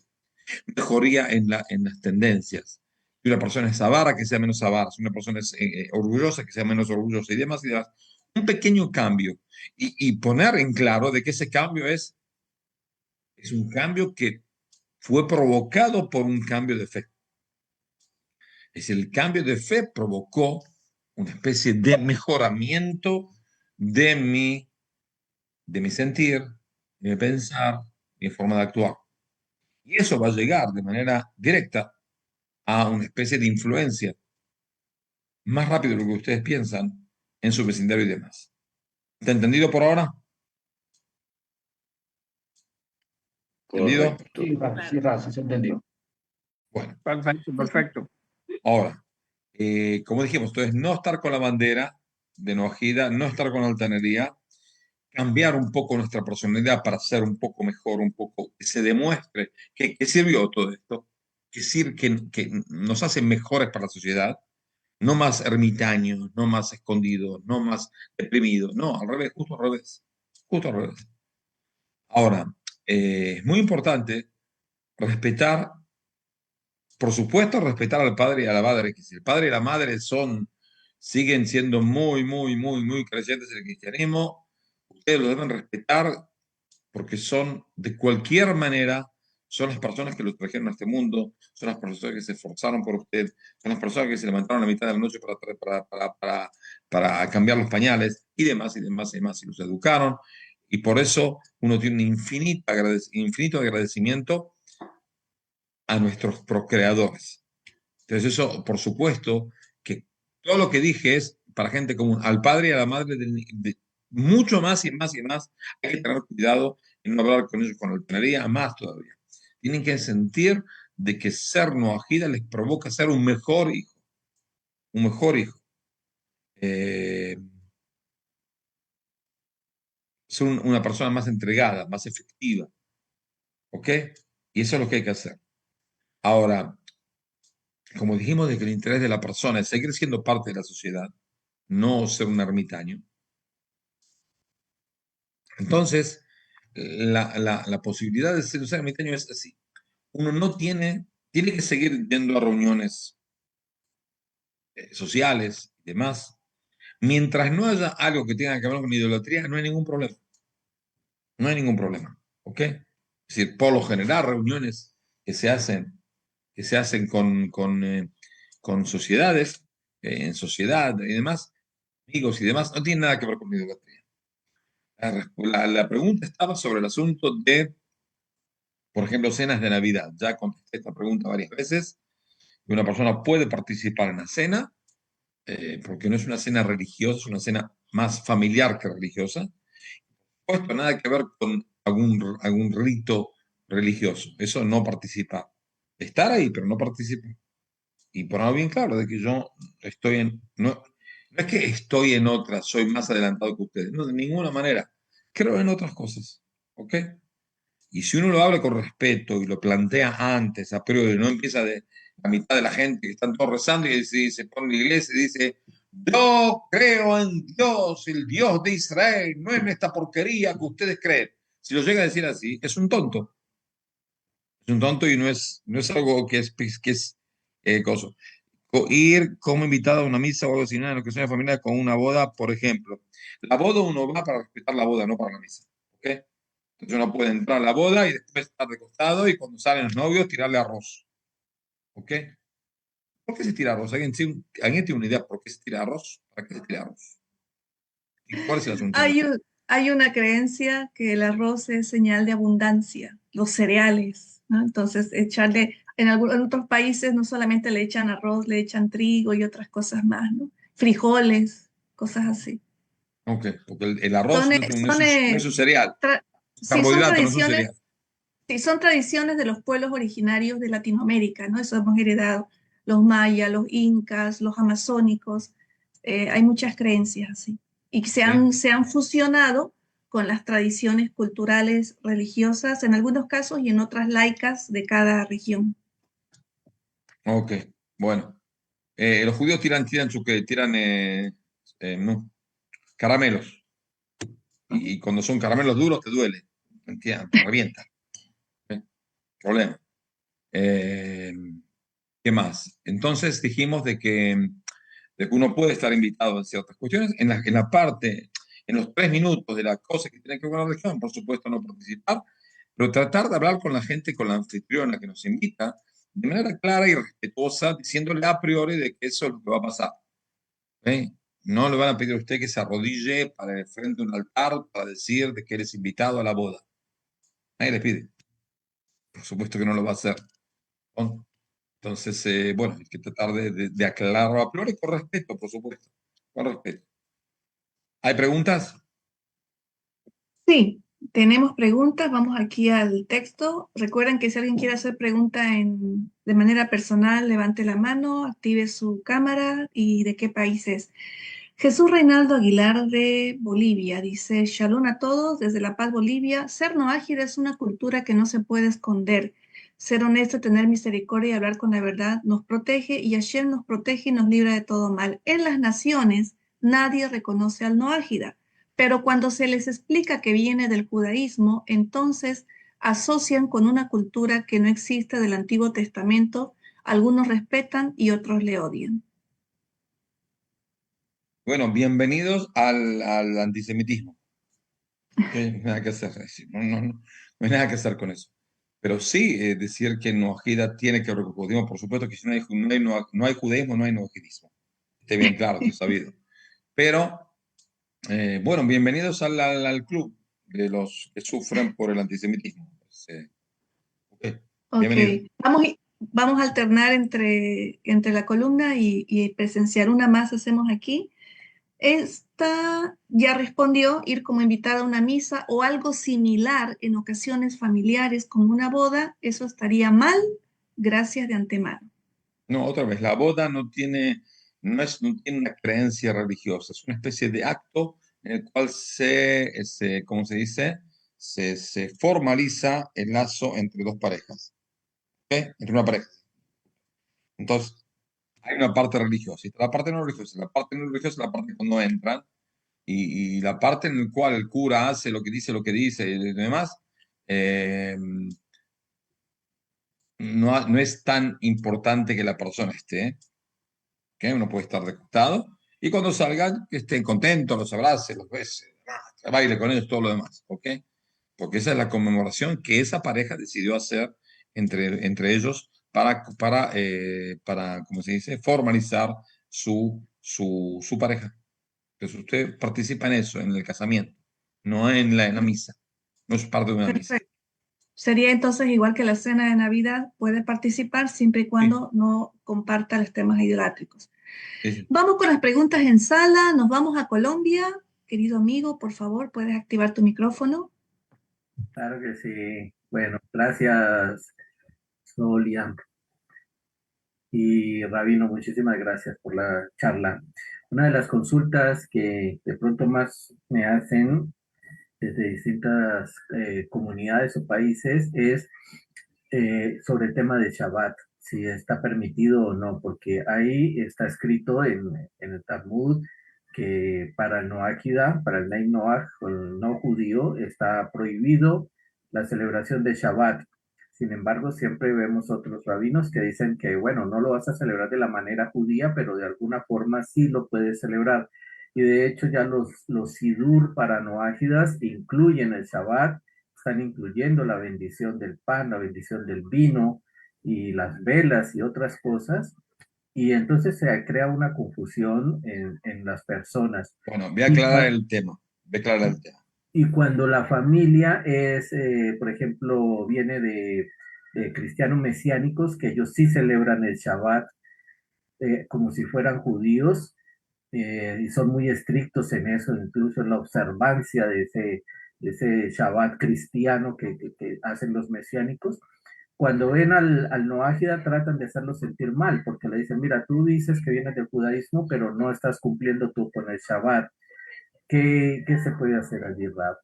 [SPEAKER 5] Mejoría en las tendencias. Si una persona es avara, que sea menos avara. Si una persona es orgullosa, que sea menos orgullosa y demás y demás. Un pequeño cambio. Y poner en claro de que ese cambio es un cambio que fue provocado por un cambio de fe. Es el cambio de fe provocó una especie de mejoramiento de mi sentir, de mi pensar, de mi forma de actuar. Y eso va a llegar de manera directa a una especie de influencia más rápido de lo que ustedes piensan en su vecindario y demás. ¿Está entendido por ahora? ¿Entendido?
[SPEAKER 7] Correcto.
[SPEAKER 8] Sí, Rafa, se entendió.
[SPEAKER 5] Bueno,
[SPEAKER 8] Perfecto, perfecto.
[SPEAKER 5] ahora, como dijimos, entonces no estar con la bandera de Noajida, no estar con la altanería, cambiar un poco nuestra personalidad para ser un poco mejor, un poco, que se demuestre que sirvió todo esto, que nos hace mejores para la sociedad, no más ermitaños, no más escondidos, no más deprimidos, no, al revés, justo al revés. Ahora, es muy importante respetar, por supuesto, respetar al padre y a la madre, que si el padre y la madre siguen siendo muy, muy, muy, muy creyentes en el cristianismo, ustedes lo deben respetar porque son, de cualquier manera, son las personas que los trajeron a este mundo, son las personas que se esforzaron por usted, son las personas que se levantaron a la mitad de la noche para cambiar los pañales, y demás, y demás, y demás, y los educaron, y por eso uno tiene un infinito agradecimiento a nuestros procreadores. Entonces eso, por supuesto, que todo lo que dije es para gente común, al padre y a la madre, mucho más y más y más, hay que tener cuidado en no hablar con ellos con altanería, más todavía. Tienen que sentir de que ser noajida les provoca ser un mejor hijo, un mejor hijo. Ser una persona más entregada, más efectiva. ¿Ok? Y eso es lo que hay que hacer. Ahora, como dijimos, de que el interés de la persona es seguir siendo parte de la sociedad, no ser un ermitaño. Entonces, la posibilidad de ser un ermitaño es así. Uno no tiene que seguir yendo a reuniones sociales y demás. Mientras no haya algo que tenga que ver con idolatría, no hay ningún problema. No hay ningún problema. ¿Ok? Es decir, por lo general, reuniones que se hacen con sociedades, en sociedad y demás, amigos y demás, no tienen nada que ver con idolatría. La pregunta estaba sobre el asunto de, por ejemplo, cenas de Navidad. Ya contesté esta pregunta varias veces. Una persona puede participar en la cena, porque no es una cena religiosa, es una cena más familiar que religiosa. Por supuesto, nada que ver con algún rito religioso. Eso no participa. Estar ahí, pero no participa. Y por algo bien claro, de que yo estoy no es que estoy en otra, soy más adelantado que ustedes, no, de ninguna manera. Creo en otras cosas, ¿ok? Y si uno lo habla con respeto y lo plantea antes, a priori, no empieza de la mitad de la gente que están todos rezando y se pone en la iglesia y dice, yo creo en Dios, el Dios de Israel, no en esta porquería que ustedes creen. Si lo llega a decir así, es un tonto. Es un tonto y no es algo que es coso. Ir como invitado a una misa o algo así, nada, en lo que sea familiar con una boda, por ejemplo. La boda uno va para respetar la boda, no para la misa. ¿Ok? Entonces uno puede entrar a la boda y después estar de costado y cuando salen los novios tirarle arroz. ¿Ok? ¿Por qué se tira arroz? ¿Alguien tiene una idea por qué se tira arroz? ¿Para qué se tira arroz? ¿Y cuál es el asunto?
[SPEAKER 1] Hay una creencia que el arroz es señal de abundancia, los cereales, ¿no? Entonces, en otros países no solamente le echan arroz, le echan trigo y otras cosas más, ¿no? Frijoles, cosas así.
[SPEAKER 5] Ok, porque el arroz
[SPEAKER 1] Son,
[SPEAKER 5] no
[SPEAKER 1] eh,
[SPEAKER 5] es un, no es
[SPEAKER 1] son,
[SPEAKER 5] un- no es
[SPEAKER 1] eh,
[SPEAKER 5] un cereal,
[SPEAKER 1] tra-
[SPEAKER 5] es un
[SPEAKER 1] sí, son
[SPEAKER 5] carbohidrato, no es un cereal.
[SPEAKER 1] tradiciones, sí, son tradiciones de los pueblos originarios de Latinoamérica, ¿no? Eso hemos heredado los mayas, los incas, los amazónicos. Hay muchas creencias así. Y
[SPEAKER 5] ¿Sí?
[SPEAKER 1] se han fusionado con las tradiciones culturales religiosas, en algunos casos y en otras laicas de cada región.
[SPEAKER 5] Ok, bueno. Los judíos tiran no, caramelos. Y cuando son caramelos duros te duele. ¿Entiendes? Te revienta. ¿Eh? Problema. Eh, ¿Qué más? Entonces dijimos de que uno puede estar invitado en ciertas cuestiones. En la parte, en los 3 minutos de las cosas que tienen que ver con la religión, por supuesto no participar, pero tratar de hablar con la gente, con la anfitriona que nos invita, de manera clara y respetuosa, diciéndole a priori de que eso es lo que va a pasar. ¿Ok? No le van a pedir a usted que se arrodille para el frente de un altar para decir de que eres invitado a la boda. Nadie le pide. Por supuesto que no lo va a hacer. ¿No? Entonces, bueno, hay que tratar de aclararlo a priori con respeto, por supuesto. Con respeto. ¿Hay preguntas?
[SPEAKER 1] Sí, tenemos preguntas. Vamos aquí al texto. Recuerden que si alguien quiere hacer pregunta de manera personal, levante la mano, active su cámara y de qué país es. Jesús Reinaldo Aguilar de Bolivia dice, Shalom a todos desde La Paz, Bolivia. Ser noágida es una cultura que no se puede esconder. Ser honesto, tener misericordia y hablar con la verdad nos protege y Hashem nos protege y nos libra de todo mal. En las naciones nadie reconoce al noágida, pero cuando se les explica que viene del judaísmo, entonces asocian con una cultura que no existe del Antiguo Testamento. Algunos respetan y otros le odian.
[SPEAKER 5] Bueno, bienvenidos al antisemitismo. ¿Ok? No hay nada que hacer. No hay nada que hacer con eso. Pero sí, decir que Noahida tiene que ver con el judaísmo, por supuesto que si no hay judaísmo, no hay noahidismo. Esté bien claro, esto es sabido. Pero, bueno, bienvenidos al club de los que sufren por el antisemitismo. Ok,
[SPEAKER 1] Ok,
[SPEAKER 5] bienvenido.
[SPEAKER 1] vamos a alternar entre la columna y presenciar. Una más hacemos aquí. Esta ya respondió ir como invitada a una misa o algo similar en ocasiones familiares como una boda. Eso estaría mal. Gracias de antemano.
[SPEAKER 5] No, otra vez, la boda no tiene una creencia religiosa, es una especie de acto en el cual ¿cómo se dice? Se formaliza el lazo entre dos parejas, ¿ok? Entre una pareja. Entonces, hay una parte religiosa, y está la parte no religiosa. La parte no religiosa es la parte cuando entran, y la parte en la cual el cura hace lo que dice y demás, eh, no es tan importante que la persona esté, ¿ok? Uno puede estar de costado, y cuando salgan, que estén contentos, los abrace, los bese, baile con ellos, todo lo demás, ¿ok? Porque esa es la conmemoración que esa pareja decidió hacer entre ellos para, ¿cómo se dice?, formalizar su pareja. Entonces usted participa en eso, en el casamiento, no en la misa. No es parte de una misa.
[SPEAKER 1] Perfecto. Sería entonces igual que la cena de Navidad, puede participar siempre y
[SPEAKER 5] Sí,
[SPEAKER 1] cuando no comparta los temas idolátricos.
[SPEAKER 5] sí, sí.
[SPEAKER 1] Vamos con las preguntas en sala, nos vamos a Colombia. Querido amigo, por favor, puedes activar tu micrófono.
[SPEAKER 9] Claro que sí. Bueno, gracias, Solia y Rabino, muchísimas gracias por la charla. Una de las consultas que de pronto más me hacen desde distintas comunidades o países es sobre el tema de Shabbat, si está permitido o no, porque ahí está escrito en el Talmud que para el Noachida, para el Nei Noach, o el no judío, está prohibido la celebración de Shabbat. Sin embargo, siempre vemos otros rabinos que dicen que, bueno, no lo vas a celebrar de la manera judía, pero de alguna forma sí lo puedes celebrar. Y de hecho ya los Sidur para Noágidas incluyen el Shabbat, están incluyendo la bendición del pan, la bendición del vino y las velas y otras cosas, y entonces se crea una confusión en las personas.
[SPEAKER 5] Bueno, voy a
[SPEAKER 9] Y,
[SPEAKER 5] aclarar el tema. Voy a aclarar el tema.
[SPEAKER 9] y cuando la familia es, por ejemplo, viene de cristianos mesiánicos, que ellos sí celebran el Shabbat como si fueran judíos, y son muy estrictos en eso, incluso en la observancia de ese Shabbat cristiano que hacen los mesiánicos. Cuando ven al Noágida tratan de hacerlo sentir mal, porque le dicen, mira, tú dices que vienes del judaísmo, pero no estás cumpliendo tú con el Shabbat. ¿Qué se puede hacer allí, Rab?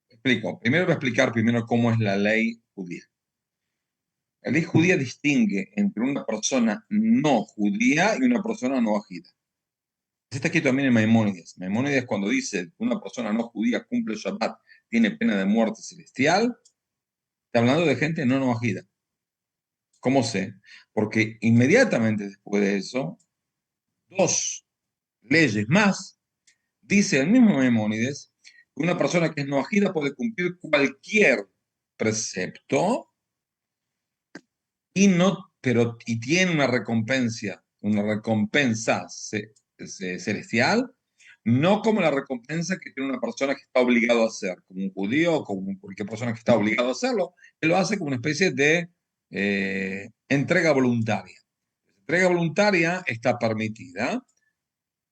[SPEAKER 5] Explico. Primero voy a explicar primero cómo es la ley judía. La ley judía distingue entre una persona no judía y una persona no ajida. Está aquí también en Maimónides. Maimónides, cuando dice que una persona no judía cumple el Shabbat, tiene pena de muerte celestial, está hablando de gente no ajida. ¿Cómo sé? Porque inmediatamente después de eso, dos leyes más, dice el mismo Maimónides, que una persona que es no ajida puede cumplir cualquier precepto y tiene una recompensa celestial, no como la recompensa que tiene una persona que está obligado a hacer, como un judío o como cualquier persona que está obligado a hacerlo. Él lo hace como una especie de entrega voluntaria. La entrega voluntaria está permitida,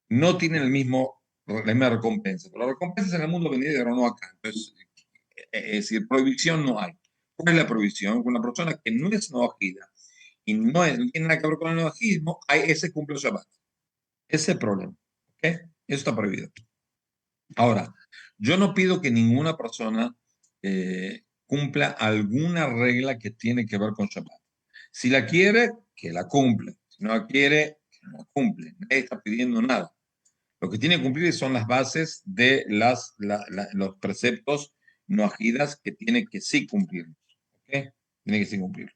[SPEAKER 5] no tiene la misma recompensa, pero la recompensa en el mundo venidero, no acá. Entonces, es decir, prohibición no hay. ¿Cuál es la prohibición? Una persona que no es noajida y no tiene nada que ver con el noajismo, ese cumple el Shabbat. Ese es el problema. ¿Ok? Eso está prohibido. Ahora, yo no pido que ninguna persona cumpla alguna regla que tiene que ver con Shabbat. Si la quiere, que la cumple. Si no la quiere, que no la cumple. Nadie está pidiendo nada. Lo que tiene que cumplir son las bases de los preceptos no ajidas que tiene que sí cumplir. ¿Ok? Tiene que sí cumplir.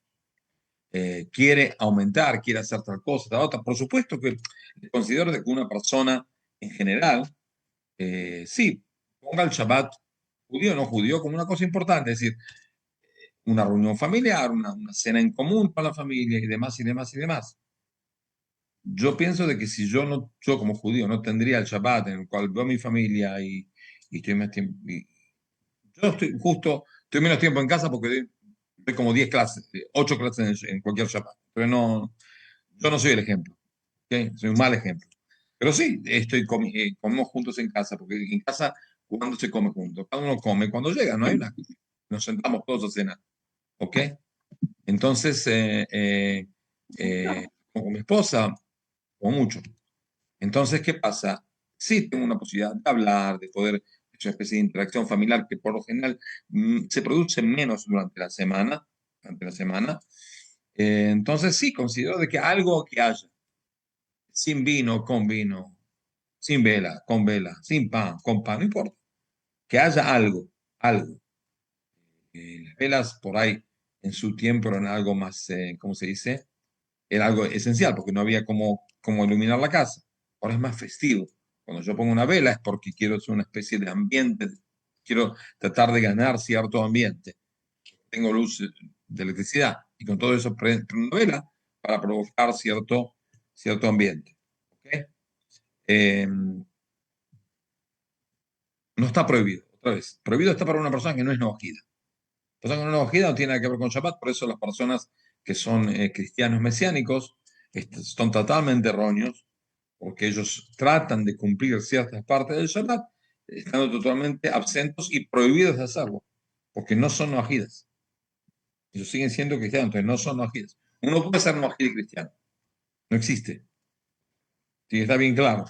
[SPEAKER 5] Quiere aumentar, quiere hacer tal cosa, tal otra. Por supuesto que considero que una persona en general, sí, ponga el Shabbat judío o no judío como una cosa importante, es decir, una reunión familiar, una cena en común para la familia y demás y demás y demás. Yo pienso de que si yo como judío no tendría el Shabbat en el cual veo a mi familia y estoy más tiempo, yo estoy menos tiempo en casa porque doy como 10 clases, 8 clases en cualquier Shabbat. Pero no, yo no soy el ejemplo, ¿ok? Soy un mal ejemplo. Pero sí, comemos juntos en casa, porque en casa, cuando se come juntos? Cada uno come cuando llega, no hay una. Nos sentamos todos a cenar, ¿ok? Entonces, con mi esposa, o mucho. Entonces, ¿qué pasa? Sí tengo una posibilidad de hablar, de poder, es una especie de interacción familiar que por lo general se produce menos durante la semana. Entonces, sí, considero de que algo que haya, sin vino, con vino, sin vela, sin pan, con pan, no importa. Que haya algo. Las velas por ahí en su tiempo eran algo más, ¿cómo se dice? Era algo esencial porque no había cómo iluminar la casa. Ahora es más festivo. Cuando yo pongo una vela es porque quiero hacer una especie de ambiente, quiero tratar de ganar cierto ambiente. Tengo luz de electricidad y con todo eso prendo una vela para provocar cierto ambiente. ¿Ok? No está prohibido, otra vez. Prohibido está para una persona que no es novajida. La persona que no es novajida no tiene nada que ver con Shabbat, por eso las personas que son cristianos mesiánicos son totalmente erróneos, porque ellos tratan de cumplir ciertas partes del Shabbat, estando totalmente absentos y prohibidos de hacerlo, porque no son novajidas. Ellos siguen siendo cristianos, entonces no son novajidas. Uno puede ser novajida y cristiano, no existe. Sí, está bien claro.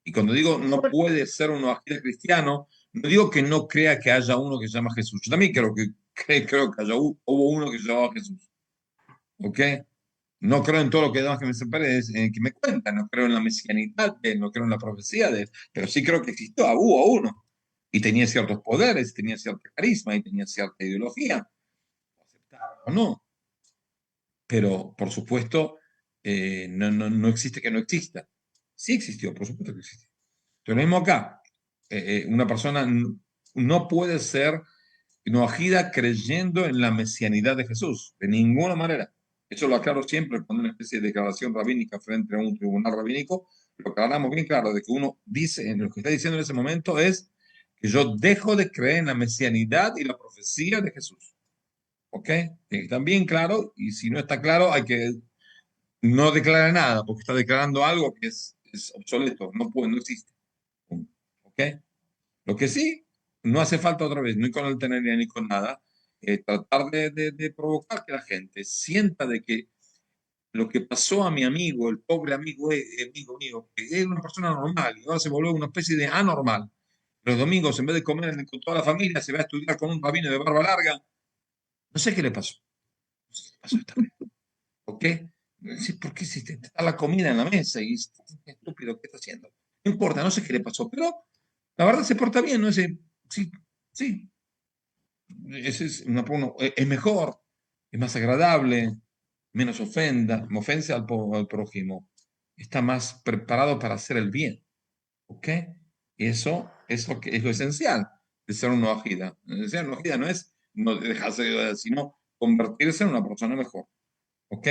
[SPEAKER 5] Y cuando digo no puede ser un novajida cristiano, no digo que no crea que haya uno que se llama Jesús. Yo también creo que hubo uno que se llamaba Jesús. ¿Ok? No creo en todo lo que demás que que me cuentan, no creo en la mesianidad de él, no creo en la profecía de él, pero sí creo que existió, hubo uno. Y tenía ciertos poderes, tenía cierto carisma y tenía cierta ideología. Aceptar o no. Pero, por supuesto, no existe que no exista. Sí existió, por supuesto que existe. Entonces, lo mismo acá. Una persona no puede ser novajida creyendo en la mesianidad de Jesús, de ninguna manera. Eso lo aclaro siempre cuando una especie de declaración rabínica frente a un tribunal rabínico, lo aclaramos bien claro, de que uno dice, en lo que está diciendo en ese momento es que yo dejo de creer en la mesianidad y la profecía de Jesús. ¿Ok? Está bien claro, y si no está claro, hay que no declarar nada, porque está declarando algo que es obsoleto, no existe. ¿Ok? Lo que sí, no hace falta otra vez, ni con el tener ni con nada, tratar de provocar que la gente sienta de que lo que pasó a mi amigo, el pobre amigo mío, que era una persona normal y ahora se volvió una especie de anormal. Los domingos, en vez de comer con toda la familia, se va a estudiar con un rabino de barba larga. No sé qué le pasó. No sé qué pasó esta vez. ¿Ok? Sí, ¿por qué si está la comida en la mesa y es estúpido qué está haciendo? No importa, no sé qué le pasó, pero la verdad se porta bien, ¿no? Sí, sí. Es mejor, es más agradable, menos ofensa al prójimo. Está más preparado para hacer el bien. ¿Ok? Eso es lo esencial de ser una ojida. Ser una ojida no es no dejarse, sino convertirse en una persona mejor. ¿Ok?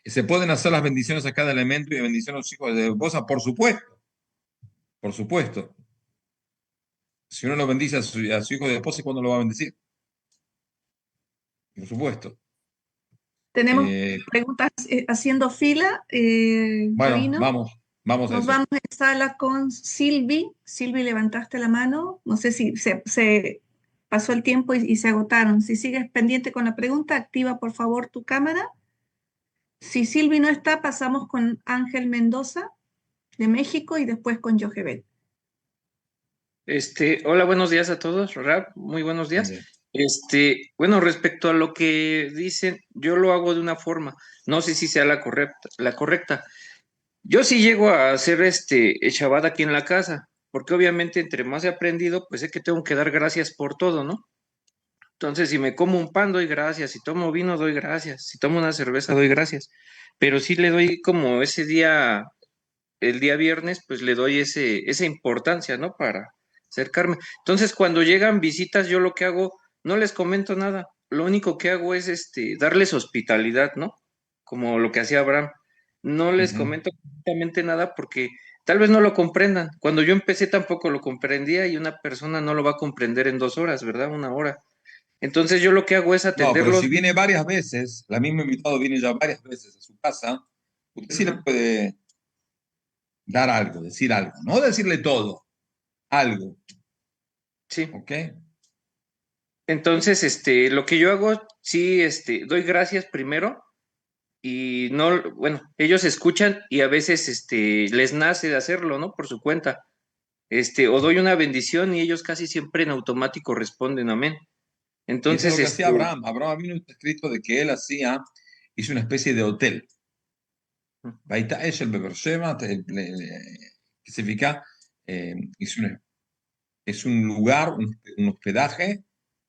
[SPEAKER 5] ¿Se pueden hacer las bendiciones a cada elemento y bendiciones a los hijos de esposa? Por supuesto. Por supuesto. Si uno lo bendice a su hijo de esposa, ¿cuándo lo va a bendecir? Por supuesto.
[SPEAKER 1] Tenemos preguntas haciendo fila,
[SPEAKER 5] Bueno,
[SPEAKER 1] Rabino.
[SPEAKER 5] vamos a
[SPEAKER 1] Nos
[SPEAKER 5] eso.
[SPEAKER 1] vamos en sala con Silvi. Silvi, levantaste la mano. No sé si se pasó el tiempo y se agotaron. Si sigues pendiente con la pregunta, activa por favor tu cámara. Si Silvi no está, pasamos con Ángel Mendoza de México y después con Jogebel.
[SPEAKER 10] Hola, buenos días a todos, Rap, muy buenos días. Bueno, respecto a lo que dicen, yo lo hago de una forma, no sé si sea la correcta. Yo sí llego a hacer el Shabbat aquí en la casa, porque obviamente entre más he aprendido, pues sé que tengo que dar gracias por todo, ¿no? Entonces, si me como un pan, doy gracias, si tomo vino, doy gracias, si tomo una cerveza, doy gracias. Pero sí le doy como ese día, el día viernes, pues le doy esa importancia, ¿no? Para acercarme. Entonces, cuando llegan visitas, yo lo que hago, no les comento nada. Lo único que hago es darles hospitalidad, ¿no? Como lo que hacía Abraham. No les comento absolutamente nada porque tal vez no lo comprendan. Cuando yo empecé tampoco lo comprendía y una persona no lo va a comprender en 2 horas, ¿verdad? 1 hora. Entonces yo lo que hago es
[SPEAKER 5] No, pero
[SPEAKER 10] atenderlos.
[SPEAKER 5] si viene varias veces, la misma invitado viene ya varias veces a su casa, usted sí le puede dar algo, decir algo, no decirle todo, algo.
[SPEAKER 10] Sí.
[SPEAKER 5] ¿Ok?
[SPEAKER 10] Entonces, lo que yo hago, sí, doy gracias primero y no, bueno, ellos escuchan y a veces, les nace de hacerlo, ¿no? Por su cuenta. O doy una bendición y ellos casi siempre en automático responden amén.
[SPEAKER 5] Y eso es
[SPEAKER 10] Entonces,
[SPEAKER 5] lo que hacía Abraham. Abraham vino escrito de que él hizo una especie de hotel. Baita Eshel Beersheba, que significa, es un lugar, un hospedaje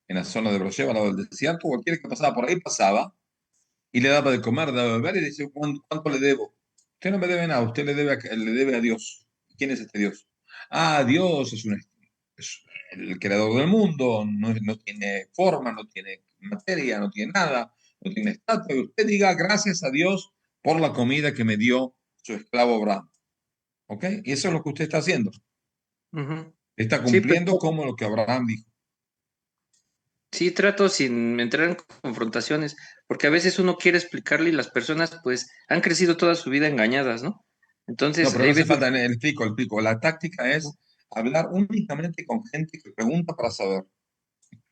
[SPEAKER 5] en la zona de Beersheba, al lado del desierto. Cualquiera que pasaba por ahí pasaba y le daba de comer, le daba de beber y dice, ¿cuánto le debo? Usted no me debe nada, usted le debe a Dios. ¿Quién es este Dios? Ah, Dios es el creador del mundo, no tiene forma, no tiene materia, no tiene nada, no tiene estatua. Y usted diga gracias a Dios por la comida que me dio su esclavo Abraham. ¿Ok? Y eso es lo que usted está haciendo.
[SPEAKER 10] Ujú.
[SPEAKER 5] Está
[SPEAKER 10] Sí, pues,
[SPEAKER 5] cumpliendo como lo que Abraham dijo.
[SPEAKER 10] sí, trato sin entrar en confrontaciones, porque a veces uno quiere explicarle y las personas pues han crecido toda su vida engañadas, ¿no?
[SPEAKER 5] No,
[SPEAKER 10] Entonces,
[SPEAKER 5] pero no
[SPEAKER 10] hay
[SPEAKER 5] hace
[SPEAKER 10] veces...
[SPEAKER 5] falta, le explico, le explico. La táctica es hablar únicamente con gente que pregunta para saber.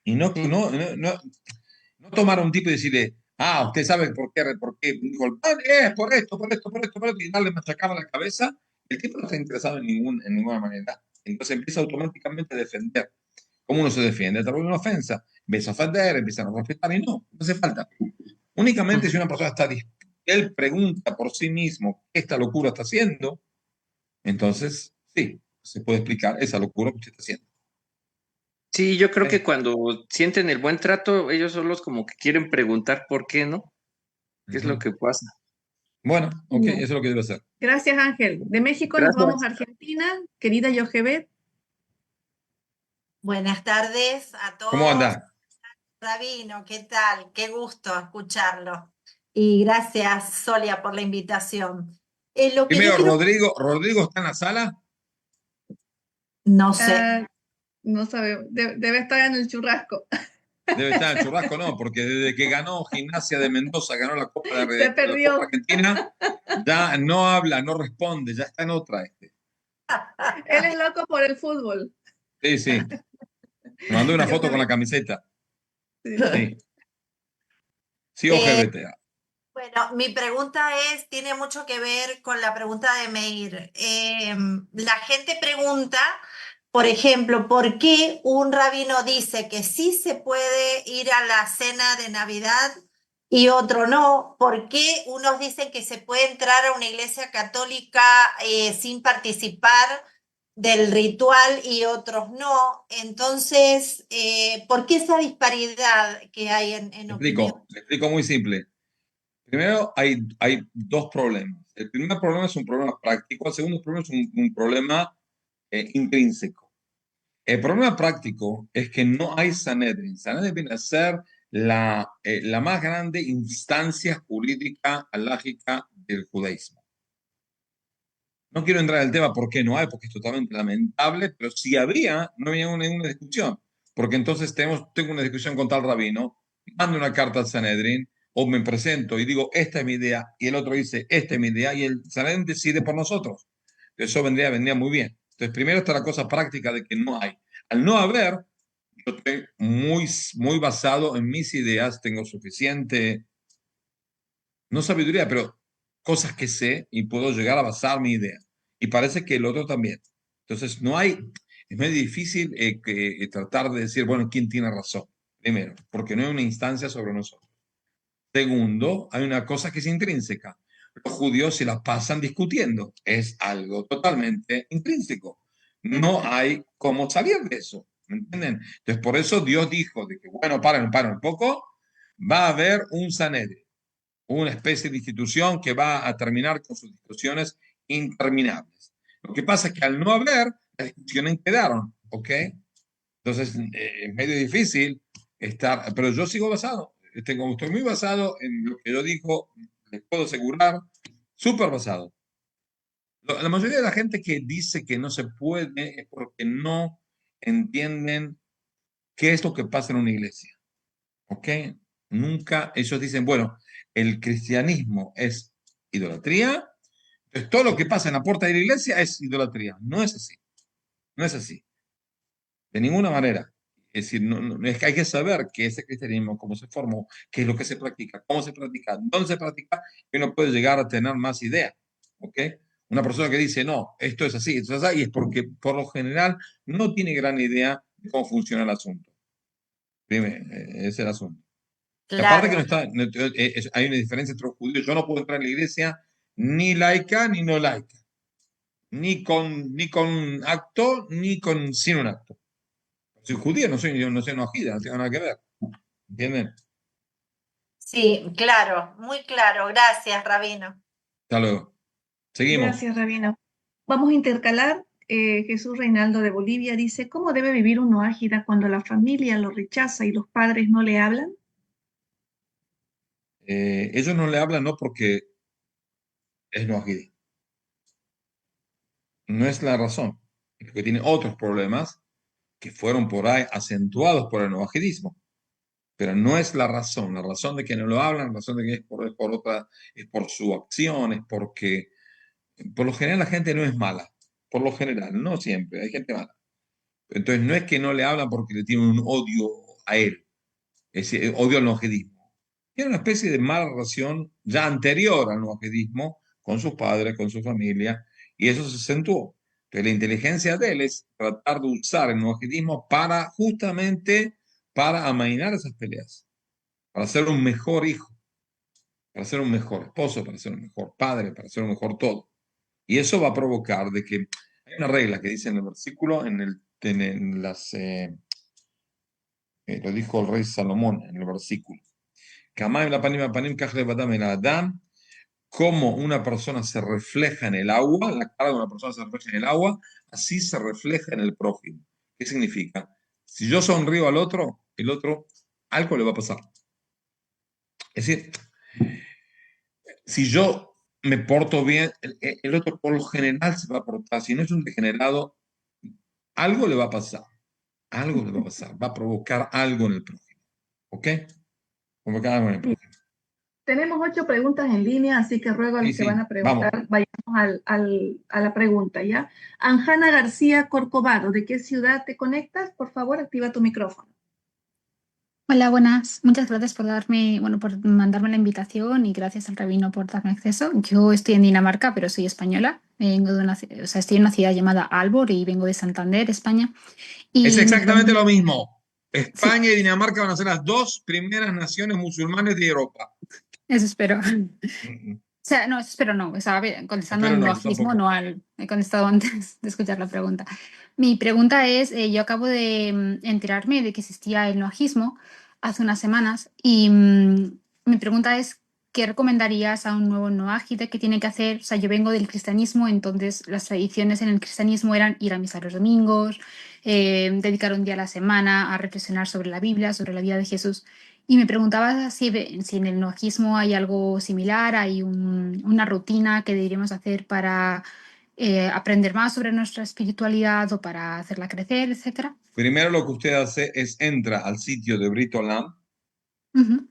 [SPEAKER 5] Y
[SPEAKER 10] Sí,
[SPEAKER 5] no tomar a un tipo y decirle, ah, usted sabe por qué dijo el padre, es por esto, por esto, por esto, por esto, y darle machacar la cabeza. El tipo no está interesado en ninguna manera. Entonces empieza automáticamente a defender. ¿Cómo uno se defiende? A través de una ofensa. Empieza a ofender, empieza a no respetar y no hace falta. Únicamente si
[SPEAKER 10] ujú.
[SPEAKER 5] una persona él pregunta por sí mismo qué esta locura está haciendo, entonces sí, se puede explicar esa locura que usted está haciendo.
[SPEAKER 10] Sí, yo creo que
[SPEAKER 5] ¿Ok?
[SPEAKER 10] cuando sienten el buen trato, ellos son los como que quieren preguntar por qué, ¿no? ¿Qué es lo
[SPEAKER 5] Ujú.
[SPEAKER 10] que pasa?
[SPEAKER 5] Bueno, ok, eso
[SPEAKER 1] Ya.
[SPEAKER 5] es lo que debe hacer.
[SPEAKER 1] Gracias, Ángel. De México nos vamos a
[SPEAKER 10] Gracias.
[SPEAKER 1] Argentina. Querida Yochebed.
[SPEAKER 11] Buenas tardes a
[SPEAKER 5] ¿Cómo
[SPEAKER 11] todos.
[SPEAKER 5] anda?
[SPEAKER 11] Rabino, ¿qué tal? Qué gusto escucharlo. Y gracias, Solia, por la invitación. Lo que yo
[SPEAKER 5] Primero,
[SPEAKER 11] quiero,
[SPEAKER 5] Rodrigo está en la sala.
[SPEAKER 11] no sé,
[SPEAKER 1] Ah, no sabemos, debe estar en el churrasco.
[SPEAKER 5] Debe estar en el churrasco, no, porque desde que ganó Gimnasia de Mendoza, ganó
[SPEAKER 1] Se
[SPEAKER 5] La Copa
[SPEAKER 1] perdió.
[SPEAKER 5] Argentina, ya no habla, no responde, ya está en otra.
[SPEAKER 1] Él es loco por el fútbol.
[SPEAKER 5] Sí, sí. Me mandó una foto con la
[SPEAKER 1] Yochebed.
[SPEAKER 5] camiseta.
[SPEAKER 1] Sí.
[SPEAKER 5] Sí, sí,
[SPEAKER 11] eh,
[SPEAKER 5] OGBT.
[SPEAKER 11] bueno, mi pregunta tiene mucho que ver con la pregunta de Meir. La gente pregunta, por ejemplo, ¿por qué un rabino dice que sí se puede ir a la cena de Navidad y otro no? ¿Por qué unos dicen que se puede entrar a una iglesia católica sin participar del ritual y otros no? Entonces, ¿por qué esa disparidad que hay en opinión?
[SPEAKER 5] Le explico muy simple. Primero, hay dos problemas. El primer problema es un problema práctico, el segundo problema es un problema intrínseco. El problema práctico es que no hay Sanedrin. Sanedrin viene a ser la más grande instancia jurídica alágica del judaísmo. No quiero entrar en el tema por qué no hay, porque es totalmente lamentable, pero si habría, no habría ninguna discusión. Porque entonces tengo una discusión con tal rabino, mando una carta al Sanedrin, o me presento y digo, esta es mi idea, y el otro dice, esta es mi idea, y el Sanedrin decide por nosotros. Eso vendría muy bien. Entonces, primero está la cosa práctica de que no hay. Al no haber, yo estoy muy basado en mis ideas, tengo suficiente, no sabiduría, pero cosas que sé y puedo llegar a basar mi idea. Y parece que el otro también. Entonces, es muy difícil tratar de decir, bueno, ¿quién tiene razón? Primero, porque no hay una instancia sobre nosotros. Segundo, hay una cosa que es intrínseca. Los judíos se la pasan discutiendo. Es algo totalmente intrínseco. No hay cómo salir de eso. ¿Me entienden? Entonces, por eso Dios dijo de que, bueno, paren un poco, va a haber un Sanedrin, una especie de institución que va a terminar con sus discusiones interminables. Lo que pasa es que al no haber, las discusiones quedaron, ¿ok? Entonces, es medio difícil estar, pero yo sigo basado, estoy muy basado en lo que yo digo, les puedo asegurar, súper basado. La mayoría de la gente que dice que no se puede es porque no entienden qué es lo que pasa en una iglesia, ¿ok? Nunca ellos dicen, bueno, el cristianismo es idolatría, entonces todo lo que pasa en la puerta de la iglesia es idolatría. No es así, no es así, de ninguna manera. Es decir, es que hay que saber qué es el cristianismo, cómo se formó, qué es lo que se practica, cómo se practica, dónde se practica, y uno puede llegar a tener más idea, ¿ok? Una persona que dice, no, esto es así, y es porque por lo general no tiene gran idea de cómo funciona el asunto. Dime, es el asunto. Y aparte que no
[SPEAKER 11] Claro.
[SPEAKER 5] está, hay una diferencia entre los judíos. Yo no puedo entrar en la iglesia ni laica ni no laica, ni con acto ni sin un acto. Soy judía, no soy nojida, no tengo nada que ver. ¿Entienden?
[SPEAKER 11] Sí, claro, muy claro. Gracias, Rabino.
[SPEAKER 5] Hasta luego. Seguimos.
[SPEAKER 1] Gracias, Rabino. Vamos a intercalar. Jesús Reinaldo de Bolivia dice, ¿cómo debe vivir un noágida cuando la familia lo rechaza y los padres no le hablan?
[SPEAKER 5] Ellos no le hablan no porque es noajida. No es la razón. Es porque tiene otros problemas que fueron por ahí acentuados por el noajidismo. Pero no es la razón. La razón de que no lo hablan, la razón de que es por otra, es por su acción, es porque, por lo general, la gente no es mala. Por lo general, no siempre, hay gente mala. Entonces, no es que no le hablan porque le tienen un odio a él, es decir, odio al nojedismo. Tiene una especie de mala relación ya anterior al nojedismo con sus padres, con su familia, y eso se acentuó. Entonces, la inteligencia de él es tratar de usar el nojedismo para justamente para amainar esas peleas, para ser un mejor hijo, para ser un mejor esposo, para ser un mejor padre, para ser un mejor todo. Y eso va a provocar de que hay una regla que dice en el versículo, lo dijo el rey Salomón en el versículo. Como una persona se refleja en el agua, la cara de una persona se refleja en el agua, así se refleja en el prójimo. ¿Qué significa? Si yo sonrío al otro, el otro, algo le va a pasar. Es decir, si yo me porto bien, el otro por lo general se va a portar. Si no es un degenerado, algo le va a pasar. Algo le va a pasar. Va a provocar algo en el prójimo. ¿Ok? Provocar algo en el prójimo.
[SPEAKER 1] Tenemos 8 preguntas en línea, así que ruego a los que van a preguntar,
[SPEAKER 5] vamos.
[SPEAKER 1] vayamos a la pregunta, ¿ya? Anjana García Corcovado, ¿de qué ciudad te conectas? Por favor, activa tu micrófono.
[SPEAKER 12] Hola, buenas. Muchas gracias por por mandarme la invitación y gracias al rabino por darme acceso. Yo estoy en Dinamarca, pero soy española. Vengo de estoy en una ciudad llamada Aalborg y vengo de Santander, España. Y
[SPEAKER 5] Es exactamente lo mismo.
[SPEAKER 12] Sí.
[SPEAKER 5] España y Dinamarca van a ser las 2 primeras naciones musulmanes de Europa.
[SPEAKER 12] Eso espero. O sea, no, eso espero no. Estaba contestando
[SPEAKER 5] Espero
[SPEAKER 12] al
[SPEAKER 5] no,
[SPEAKER 12] noajismo,
[SPEAKER 5] tampoco.
[SPEAKER 12] no al... He contestado antes de escuchar la pregunta. Mi pregunta es, yo acabo de enterarme de que existía el noajismo hace unas semanas y mi pregunta es, ¿qué recomendarías a un nuevo noágide que tiene que hacer? O sea, yo vengo del cristianismo, entonces las tradiciones en el cristianismo eran ir a misa los domingos, dedicar un día a la semana a reflexionar sobre la Biblia, sobre la vida de Jesús. Y me preguntaba si en el noajismo hay algo similar, hay una rutina que deberíamos hacer para aprender más sobre nuestra espiritualidad o para hacerla crecer, etcétera.
[SPEAKER 5] Primero lo que usted hace es entra al sitio de Brit Olam,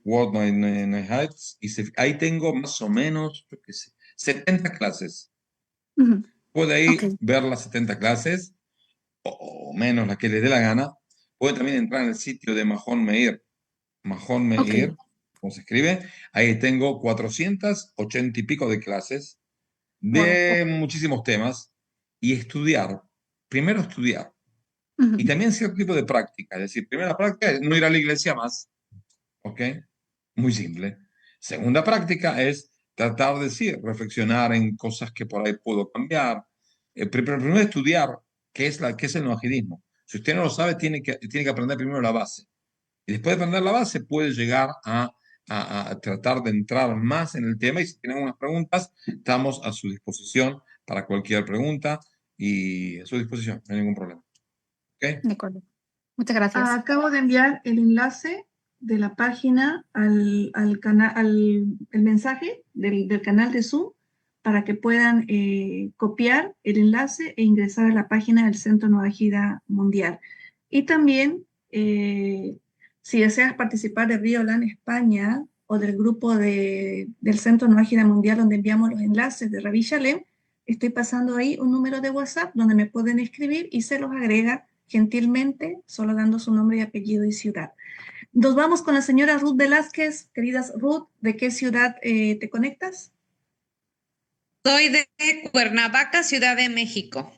[SPEAKER 5] World Night Heights, y ahí tengo más o menos, yo qué sé, 70 clases. Puede ahí ver las 70 clases, o menos las que le dé la gana. Puede también entrar en el sitio de Mahon Meir, ¿cómo se escribe? Ahí tengo 480 y pico de clases de muchísimos temas y estudiar. Primero estudiar. Y también cierto tipo de práctica. Es decir, primera práctica es no ir a la iglesia más. ¿Ok? Muy simple. Segunda práctica es tratar de reflexionar en cosas que por ahí puedo cambiar. Primero estudiar qué es el noajidismo. Si usted no lo sabe, tiene que aprender primero la base. Y después de aprender la base, puede llegar a tratar de entrar más en el tema. Y si tienen unas preguntas, estamos a su disposición para cualquier pregunta y a su disposición, no hay ningún problema. ¿Okay?
[SPEAKER 12] De acuerdo. Muchas gracias.
[SPEAKER 1] Acabo de enviar el enlace de la página al mensaje del canal de Zoom para que puedan copiar el enlace e ingresar a la página del Centro Noajida Mundial. Y también, si deseas participar de Riolan España o del grupo del Centro Noajida Mundial donde enviamos los enlaces de Rabbi Shalem, estoy pasando ahí un número de WhatsApp donde me pueden escribir y se los agrega gentilmente, solo dando su nombre y apellido y ciudad. Nos vamos con la señora Ruth Velázquez. Queridas Ruth, ¿de qué ciudad te conectas?
[SPEAKER 13] Soy de Cuernavaca, Ciudad de México.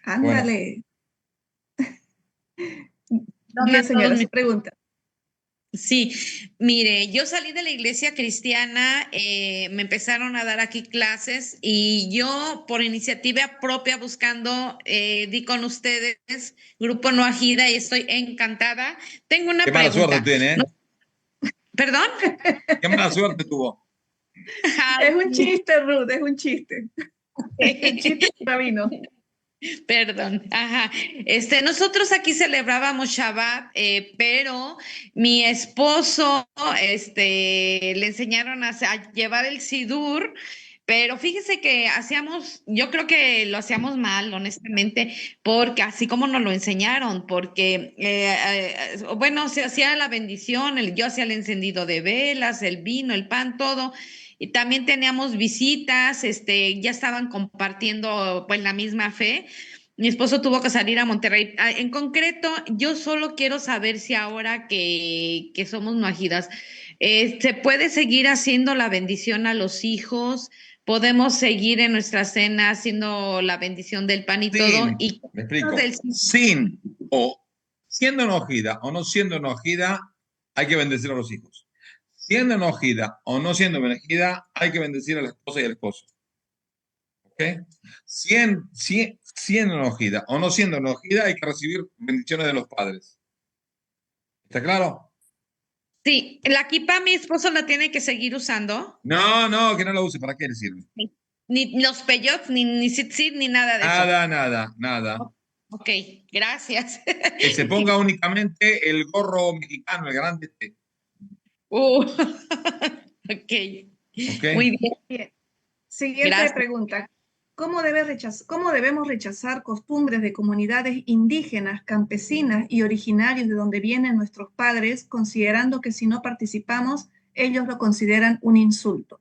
[SPEAKER 1] Ándale. Bien, señora, su pregunta.
[SPEAKER 13] Sí, mire, yo salí de la iglesia cristiana, me empezaron a dar aquí clases y yo por iniciativa propia buscando, di con ustedes, Grupo No Agida y estoy encantada. Tengo una
[SPEAKER 5] Qué mala suerte
[SPEAKER 13] pregunta.
[SPEAKER 5] tiene, ¿eh?
[SPEAKER 13] ¿Perdón?
[SPEAKER 5] Qué mala suerte tuvo.
[SPEAKER 13] Ay,
[SPEAKER 1] Es un chiste, Ruth, es un chiste. El chiste rabino.
[SPEAKER 13] Perdón, ajá. Nosotros aquí celebrábamos Shabbat, pero mi esposo, le enseñaron a llevar el sidur, pero fíjese que yo creo que lo hacíamos mal, honestamente, porque así como nos lo enseñaron, porque, bueno, se hacía la bendición, yo hacía el encendido de velas, el vino, el pan, todo. Y también teníamos visitas, ya estaban compartiendo pues la misma fe. Mi esposo tuvo que salir a Monterrey. En concreto, yo solo quiero saber si ahora que somos nuajidas, ¿se puede seguir haciendo la bendición a los hijos? ¿Podemos seguir en nuestra cena haciendo la bendición del pan y todo? Y
[SPEAKER 5] Me explico.
[SPEAKER 13] del
[SPEAKER 5] Sin o siendo enojida o no siendo enojida, hay que bendecir a los hijos. Siendo enojida o no siendo enojida, hay que bendecir a la esposa y al esposo. ¿Ok? Siendo enojida o no siendo enojida, hay que recibir bendiciones de los padres. ¿Está claro?
[SPEAKER 13] Sí, la kippah mi esposo la tiene que seguir usando.
[SPEAKER 5] No, que no la use. ¿Para qué le sirve?
[SPEAKER 13] Ni los peyots, ni tzitzit, ni nada de eso.
[SPEAKER 5] Nada.
[SPEAKER 13] Ok, gracias.
[SPEAKER 5] Que se ponga únicamente el gorro mexicano, el grande.
[SPEAKER 13] Ok.
[SPEAKER 5] ¿Ok?
[SPEAKER 13] Muy bien.
[SPEAKER 1] Bien. Siguiente
[SPEAKER 13] Gracias.
[SPEAKER 1] pregunta. ¿Cómo debemos rechazar costumbres de comunidades indígenas, campesinas y originarios de donde vienen nuestros padres, considerando que si no participamos, ellos lo consideran un insulto?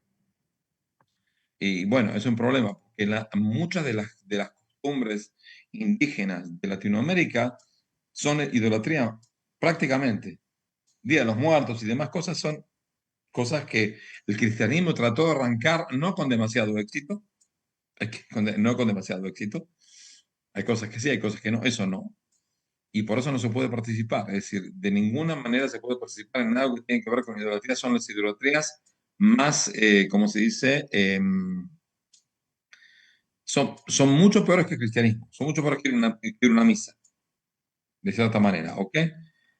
[SPEAKER 5] Y bueno, es un problema, porque muchas de las costumbres indígenas de Latinoamérica son idolatría, prácticamente. Día de los Muertos y demás cosas son cosas que el cristianismo trató de arrancar, no con demasiado éxito, no con demasiado éxito. Hay cosas que sí, hay cosas que no, eso no. Y por eso no se puede participar. Es decir, de ninguna manera se puede participar en algo que tiene que ver con idolatría. Son las idolatrías más, ¿cómo se dice? Son mucho peores que el cristianismo. Son mucho peores que ir a una misa, de cierta manera, ¿ok?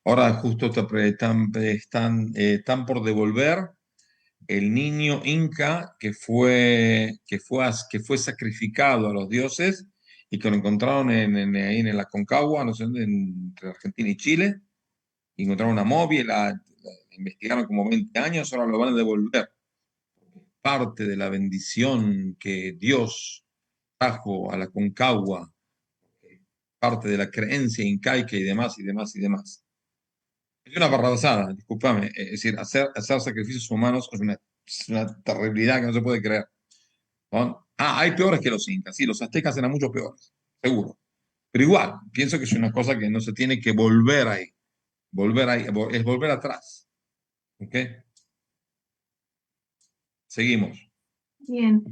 [SPEAKER 5] Ahora justo están por devolver el niño inca que fue sacrificado a los dioses y que lo encontraron ahí en la Aconcagua, no sé, entre Argentina y Chile, y encontraron una momia, la investigaron como 20 años, ahora lo van a devolver. Parte de la bendición que Dios trajo a la Aconcagua, parte de la creencia incaica y demás, y demás, y demás. Es una barrabasada, discúlpame. Es decir, hacer sacrificios humanos es una terribilidad que no se puede creer. ¿No? Hay peores que los incas, sí, los aztecas eran mucho peores, seguro. Pero igual, pienso que es una cosa que no se tiene que volver ahí. Volver ahí, es volver atrás. ¿Ok? Seguimos.
[SPEAKER 1] Bien.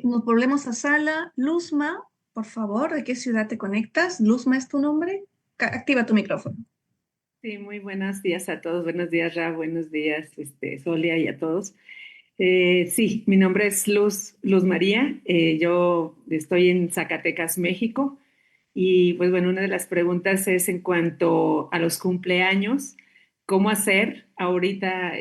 [SPEAKER 1] Nos volvemos a sala. Luzma, por favor, ¿de qué ciudad te conectas? Luzma es tu nombre. Activa tu micrófono.
[SPEAKER 14] Sí, muy buenos días a todos. Buenos días, Ra. Buenos días, Solia y a todos. Sí, mi nombre es Luz María. Yo estoy en Zacatecas, México. Y pues bueno, una de las preguntas es en cuanto a los cumpleaños, ¿cómo hacer? Ahorita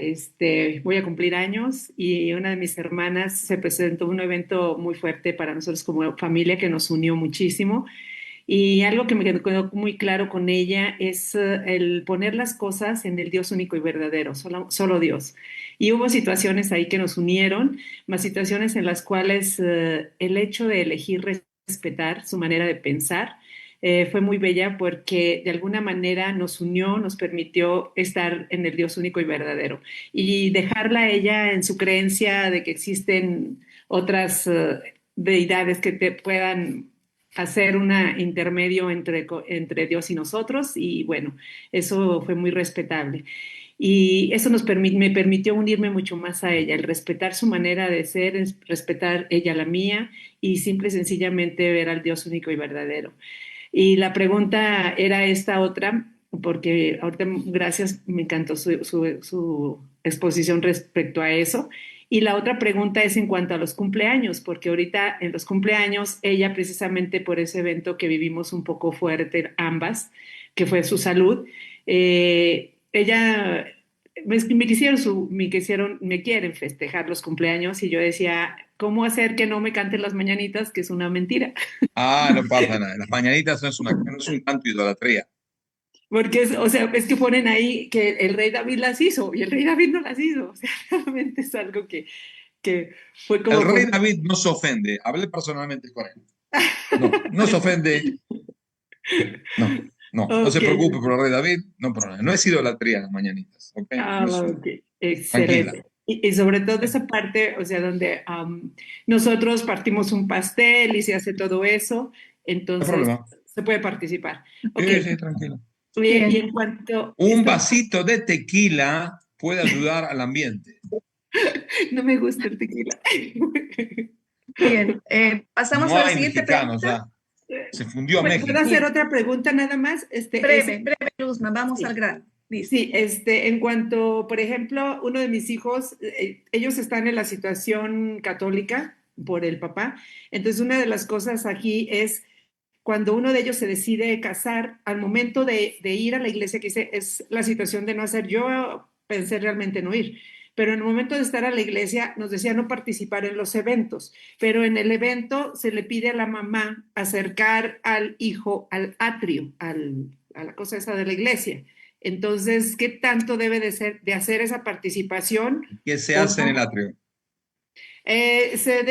[SPEAKER 14] voy a cumplir años y una de mis hermanas se presentó un evento muy fuerte para nosotros como familia que nos unió muchísimo. Y algo que me quedó muy claro con ella es el poner las cosas en el Dios único y verdadero, solo Dios. Y hubo situaciones ahí que nos unieron, más situaciones en las cuales el hecho de elegir respetar su manera de pensar fue muy bella porque de alguna manera nos unió, nos permitió estar en el Dios único y verdadero. Y dejarla a ella en su creencia de que existen otras deidades que te puedan hacer un intermedio entre Dios y nosotros, y bueno, eso fue muy respetable. Y eso me permitió unirme mucho más a ella, el respetar su manera de ser, respetar ella la mía, y simple y sencillamente ver al Dios único y verdadero. Y la pregunta era esta otra, porque ahorita, gracias, me encantó su exposición respecto a eso. Y la otra pregunta es en cuanto a los cumpleaños, porque ahorita en los cumpleaños, ella precisamente por ese evento que vivimos un poco fuerte ambas, que fue su salud, ella me quieren festejar los cumpleaños y yo decía, ¿cómo hacer que no me canten las mañanitas? Que es una mentira.
[SPEAKER 5] Ah, no pasa nada. Las mañanitas no es un canto de idolatría.
[SPEAKER 14] Porque o sea, es que ponen ahí que el rey David las hizo y el rey David no las hizo. O sea, realmente es algo que fue como...
[SPEAKER 5] El rey David no se ofende. Hablé personalmente con él. No se ofende. No se preocupe por el rey David. No, problema. No es idolatría las mañanitas. ¿Okay?
[SPEAKER 14] Excelente.
[SPEAKER 5] Tranquila.
[SPEAKER 14] Y sobre todo esa parte, o sea, donde nosotros partimos un pastel y se hace todo eso, entonces se puede participar.
[SPEAKER 5] Sí, tranquilo.
[SPEAKER 14] Y en cuanto...
[SPEAKER 5] Un vasito de tequila puede ayudar al ambiente.
[SPEAKER 14] No me gusta el tequila.
[SPEAKER 1] Bien, pasamos a la siguiente pregunta.
[SPEAKER 5] Se fundió a México.
[SPEAKER 14] ¿Puedo hacer otra pregunta nada más?
[SPEAKER 1] Breve, Luzma, vamos al grano.
[SPEAKER 14] Sí, en cuanto, por ejemplo, uno de mis hijos, ellos están en la situación católica por el papá, entonces una de las cosas aquí es cuando uno de ellos se decide casar, al momento de ir a la iglesia, que es la situación de no hacer, yo pensé realmente no ir, pero en el momento de estar a la iglesia nos decía no participar en los eventos, pero en el evento se le pide a la mamá acercar al hijo al atrio, a la cosa esa de la iglesia. Entonces, ¿qué tanto debe de hacer esa participación?
[SPEAKER 5] ¿Qué se hace en el atrio?
[SPEAKER 14] Se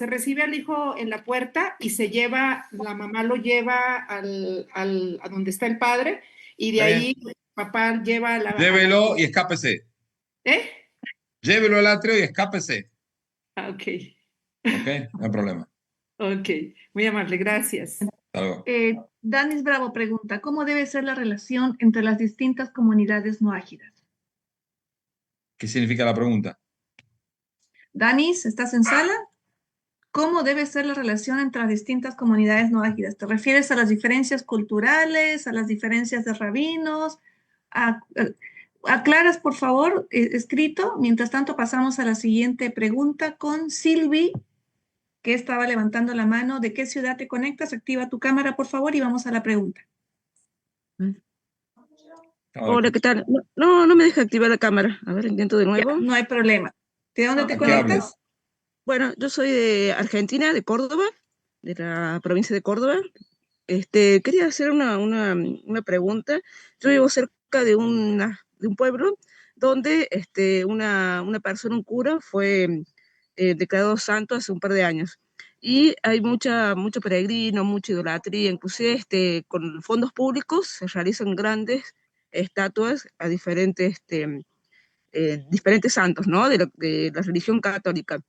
[SPEAKER 14] recibe al hijo en la puerta y la mamá lo lleva a donde está el padre y de ahí papá lleva a la...
[SPEAKER 5] Llévelo y escápese.
[SPEAKER 14] ¿Eh?
[SPEAKER 5] Llévelo al atrio y escápese.
[SPEAKER 14] Ok.
[SPEAKER 5] No hay problema.
[SPEAKER 14] Ok, muy amable, gracias.
[SPEAKER 1] Danis Bravo pregunta, ¿cómo debe ser la relación entre las distintas comunidades no ágidas?
[SPEAKER 5] ¿Qué significa la pregunta?
[SPEAKER 1] Danis, ¿estás en sala? ¿Cómo debe ser la relación entre las distintas comunidades no ágidas? ¿Te refieres a las diferencias culturales, a las diferencias de rabinos? Aclaras, por favor, escrito. Mientras tanto, pasamos a la siguiente pregunta con Silvi, que estaba levantando la mano. ¿De qué ciudad te conectas? Activa tu cámara, por favor, y vamos a la pregunta.
[SPEAKER 15] Hola, ¿qué tal? No me deja activar la cámara. A ver, intento de nuevo.
[SPEAKER 1] No hay problema. ¿De dónde te conectas?
[SPEAKER 15] Bueno, yo soy de Argentina, de Córdoba, de la provincia de Córdoba. Quería hacer una pregunta. Yo vivo cerca de un pueblo donde una persona, un cura, fue declarado santo hace un par de años. Y hay mucho peregrino, mucha idolatría, inclusive con fondos públicos se realizan grandes estatuas a diferentes santos, ¿no? De la religión católica.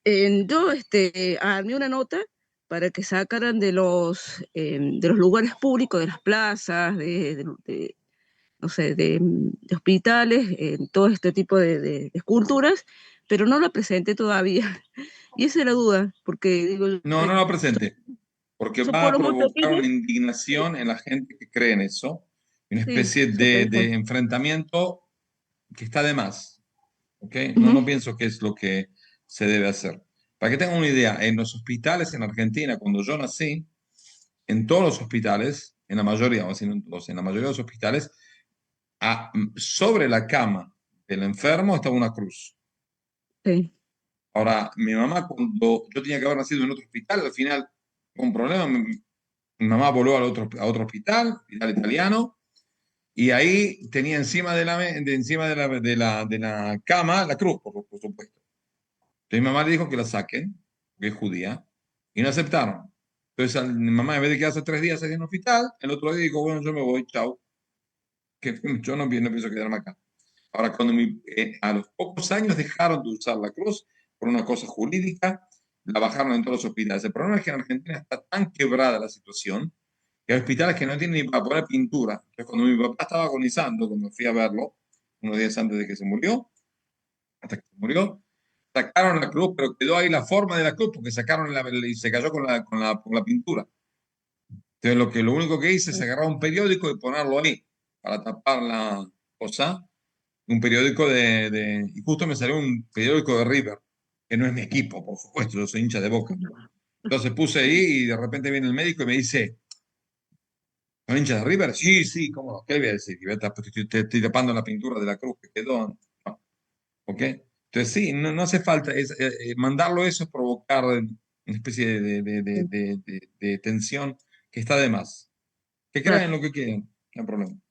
[SPEAKER 15] Yo armé una nota para que sacaran de los lugares públicos, de las plazas, no sé, de hospitales, todo este tipo de esculturas, pero no la presenté todavía. Y esa es la duda, porque digo...
[SPEAKER 5] No la presente, porque va a provocar una indignación en la gente que cree en eso, una especie de enfrentamiento que está de más. No pienso que es lo que se debe hacer. Para que tengan una idea, en los hospitales en Argentina, cuando yo nací, en todos los hospitales, en la mayoría, vamos a decir en todos, en la mayoría de los hospitales, sobre la cama del enfermo estaba una cruz.
[SPEAKER 15] Sí.
[SPEAKER 5] Ahora, mi mamá, cuando yo tenía que haber nacido en otro hospital, al final, con un problema, mi mamá voló a otro hospital italiano, y ahí tenía encima de la cama la cruz, por supuesto. Entonces mi mamá le dijo que la saquen, que es judía, y no aceptaron. Entonces mi mamá, en vez de quedarse 3 días en el hospital, el otro día dijo, bueno, yo me voy, chao, que yo no pienso quedarme acá. Ahora, cuando a los pocos años dejaron de usar la cruz por una cosa jurídica, la bajaron en todos los hospitales. El problema es que en Argentina está tan quebrada la situación que hay hospitales que no tienen ni para poner pintura. Entonces, cuando mi papá estaba agonizando, cuando fui a verlo, unos días antes de que se murió, hasta que se murió, sacaron la cruz, pero quedó ahí la forma de la cruz porque sacaron y se cayó con la pintura. Entonces lo único que hice es agarrar un periódico y ponerlo ahí para tapar la cosa. Un periódico y justo me salió un periódico de River, que no es mi equipo, por supuesto, yo soy hincha de Boca. Entonces puse ahí y de repente viene el médico y me dice, ¿son hinchas de River? Sí, sí, ¿cómo no? ¿Qué le voy a decir? Te estoy tapando la pintura de la cruz que quedó. No. ¿Ok? Entonces sí, no hace falta, mandarlo eso es provocar una especie de tensión que está de más. Que crean
[SPEAKER 15] Claro.
[SPEAKER 5] lo que quieran, no hay problema.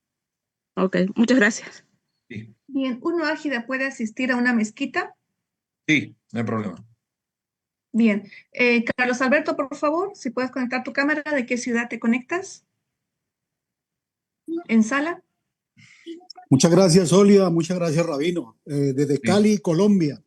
[SPEAKER 15] Ok, muchas gracias.
[SPEAKER 5] Sí,
[SPEAKER 1] Bien, ¿un no ágida puede asistir a una mezquita?
[SPEAKER 5] sí, no hay problema.
[SPEAKER 1] Bien. Carlos Alberto, por favor, si puedes conectar tu cámara, ¿de qué ciudad te conectas? ¿En sala?
[SPEAKER 16] Muchas gracias, Olia. Muchas gracias, Rabino. Desde
[SPEAKER 5] Sí.
[SPEAKER 16] Cali, Colombia.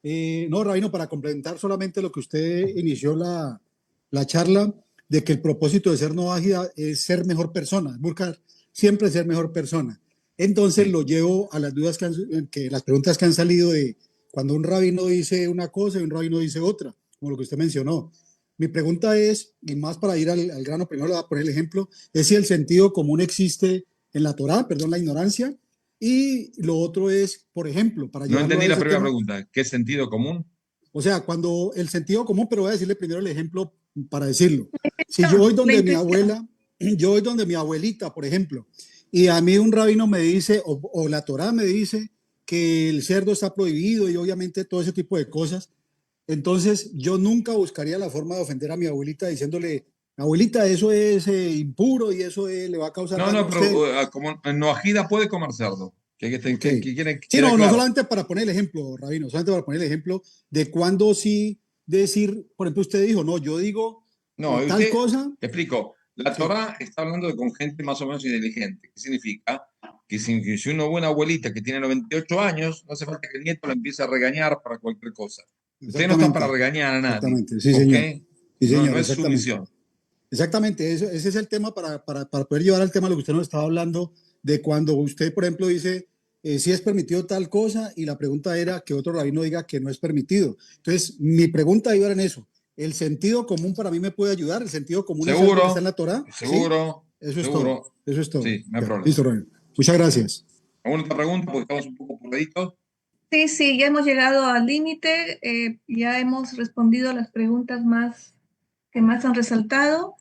[SPEAKER 16] No, Rabino, para complementar solamente lo que usted inició la charla, de que el propósito de ser no ágida es ser mejor persona, buscar siempre ser mejor persona. Entonces lo llevo a las dudas que las preguntas que han salido de cuando un rabino dice una cosa y un rabino dice otra, como lo que usted mencionó. Mi pregunta es, y más para ir al grano, primero le voy a poner el ejemplo, es si el sentido común existe en la Torá, perdón la ignorancia, y lo otro es, por ejemplo, para
[SPEAKER 5] No
[SPEAKER 16] llevarlo a
[SPEAKER 5] entendí la
[SPEAKER 16] ese
[SPEAKER 5] primera
[SPEAKER 16] tema,
[SPEAKER 5] pregunta. ¿Qué sentido común?
[SPEAKER 16] o sea, cuando el sentido común, pero voy a decirle primero el ejemplo para decirlo. Si yo
[SPEAKER 1] No,
[SPEAKER 16] voy
[SPEAKER 1] la
[SPEAKER 16] donde mi
[SPEAKER 1] intuición.
[SPEAKER 16] abuela, yo voy donde mi abuelita, por ejemplo, y a mí un rabino me dice, o la Torá me dice que el cerdo está prohibido y obviamente todo ese tipo de cosas, entonces yo nunca buscaría la forma de ofender a mi abuelita diciéndole, abuelita, eso es impuro y eso le va a causar
[SPEAKER 5] No,
[SPEAKER 16] daño
[SPEAKER 5] no,
[SPEAKER 16] a
[SPEAKER 5] pero
[SPEAKER 16] usted.
[SPEAKER 5] como Noajida puede comer cerdo.
[SPEAKER 16] Ok.
[SPEAKER 5] Que
[SPEAKER 16] Sí,
[SPEAKER 5] quede
[SPEAKER 16] no, no
[SPEAKER 5] claro.
[SPEAKER 16] solamente para poner el ejemplo, Rabino, solamente para poner el ejemplo de cuando sí decir, por ejemplo, usted dijo, no, yo digo
[SPEAKER 5] No,
[SPEAKER 16] tal
[SPEAKER 5] usted,
[SPEAKER 16] cosa.
[SPEAKER 5] te explico. La
[SPEAKER 16] Sí,
[SPEAKER 5] Torá está hablando con gente más o menos inteligente. ¿Qué significa? Que si una buena abuelita que tiene 98 años, no hace falta que el nieto la empiece a regañar para cualquier cosa. Usted no está para
[SPEAKER 16] exactamente,
[SPEAKER 5] regañar a nadie,
[SPEAKER 16] exactamente, sí,
[SPEAKER 5] ¿ok?
[SPEAKER 16] señor, sí,
[SPEAKER 5] No,
[SPEAKER 16] señor,
[SPEAKER 5] no es su
[SPEAKER 16] exactamente.
[SPEAKER 5] misión.
[SPEAKER 16] Exactamente, ese es el tema para poder llevar al tema de lo que usted nos estaba hablando, de cuando usted, por ejemplo, dice, si es permitido tal cosa, y la pregunta era que otro rabino diga que no es permitido. Entonces, mi pregunta iba en eso. ¿El sentido común para mí me puede ayudar? ¿El sentido común es algo que está en
[SPEAKER 5] Seguro,
[SPEAKER 16] la Torá? Sí,
[SPEAKER 5] seguro,
[SPEAKER 16] eso es todo,
[SPEAKER 5] seguro.
[SPEAKER 16] eso es todo.
[SPEAKER 5] Sí, no hay
[SPEAKER 16] Ya,
[SPEAKER 5] problema.
[SPEAKER 16] listo, Rabino. Muchas gracias.
[SPEAKER 5] ¿Alguna otra pregunta? Porque estamos un poco apuraditos.
[SPEAKER 1] Sí, sí, ya hemos llegado al límite, ya hemos respondido las preguntas que más han resaltado.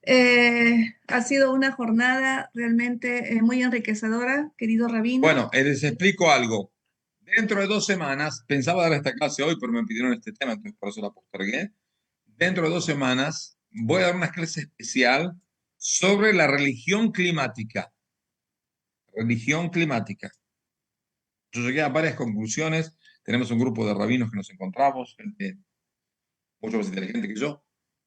[SPEAKER 1] Ha sido una jornada realmente muy enriquecedora, querido Rabino.
[SPEAKER 5] Bueno, les explico algo. Dentro de 2 semanas, pensaba dar esta clase hoy, pero me pidieron este tema, entonces por eso la postergué. Dentro de 2 semanas voy a dar una clase especial sobre la religión climática. Religión climática. Yo llegué a varias conclusiones. Tenemos un grupo de rabinos que nos encontramos, gente mucho más inteligente que yo,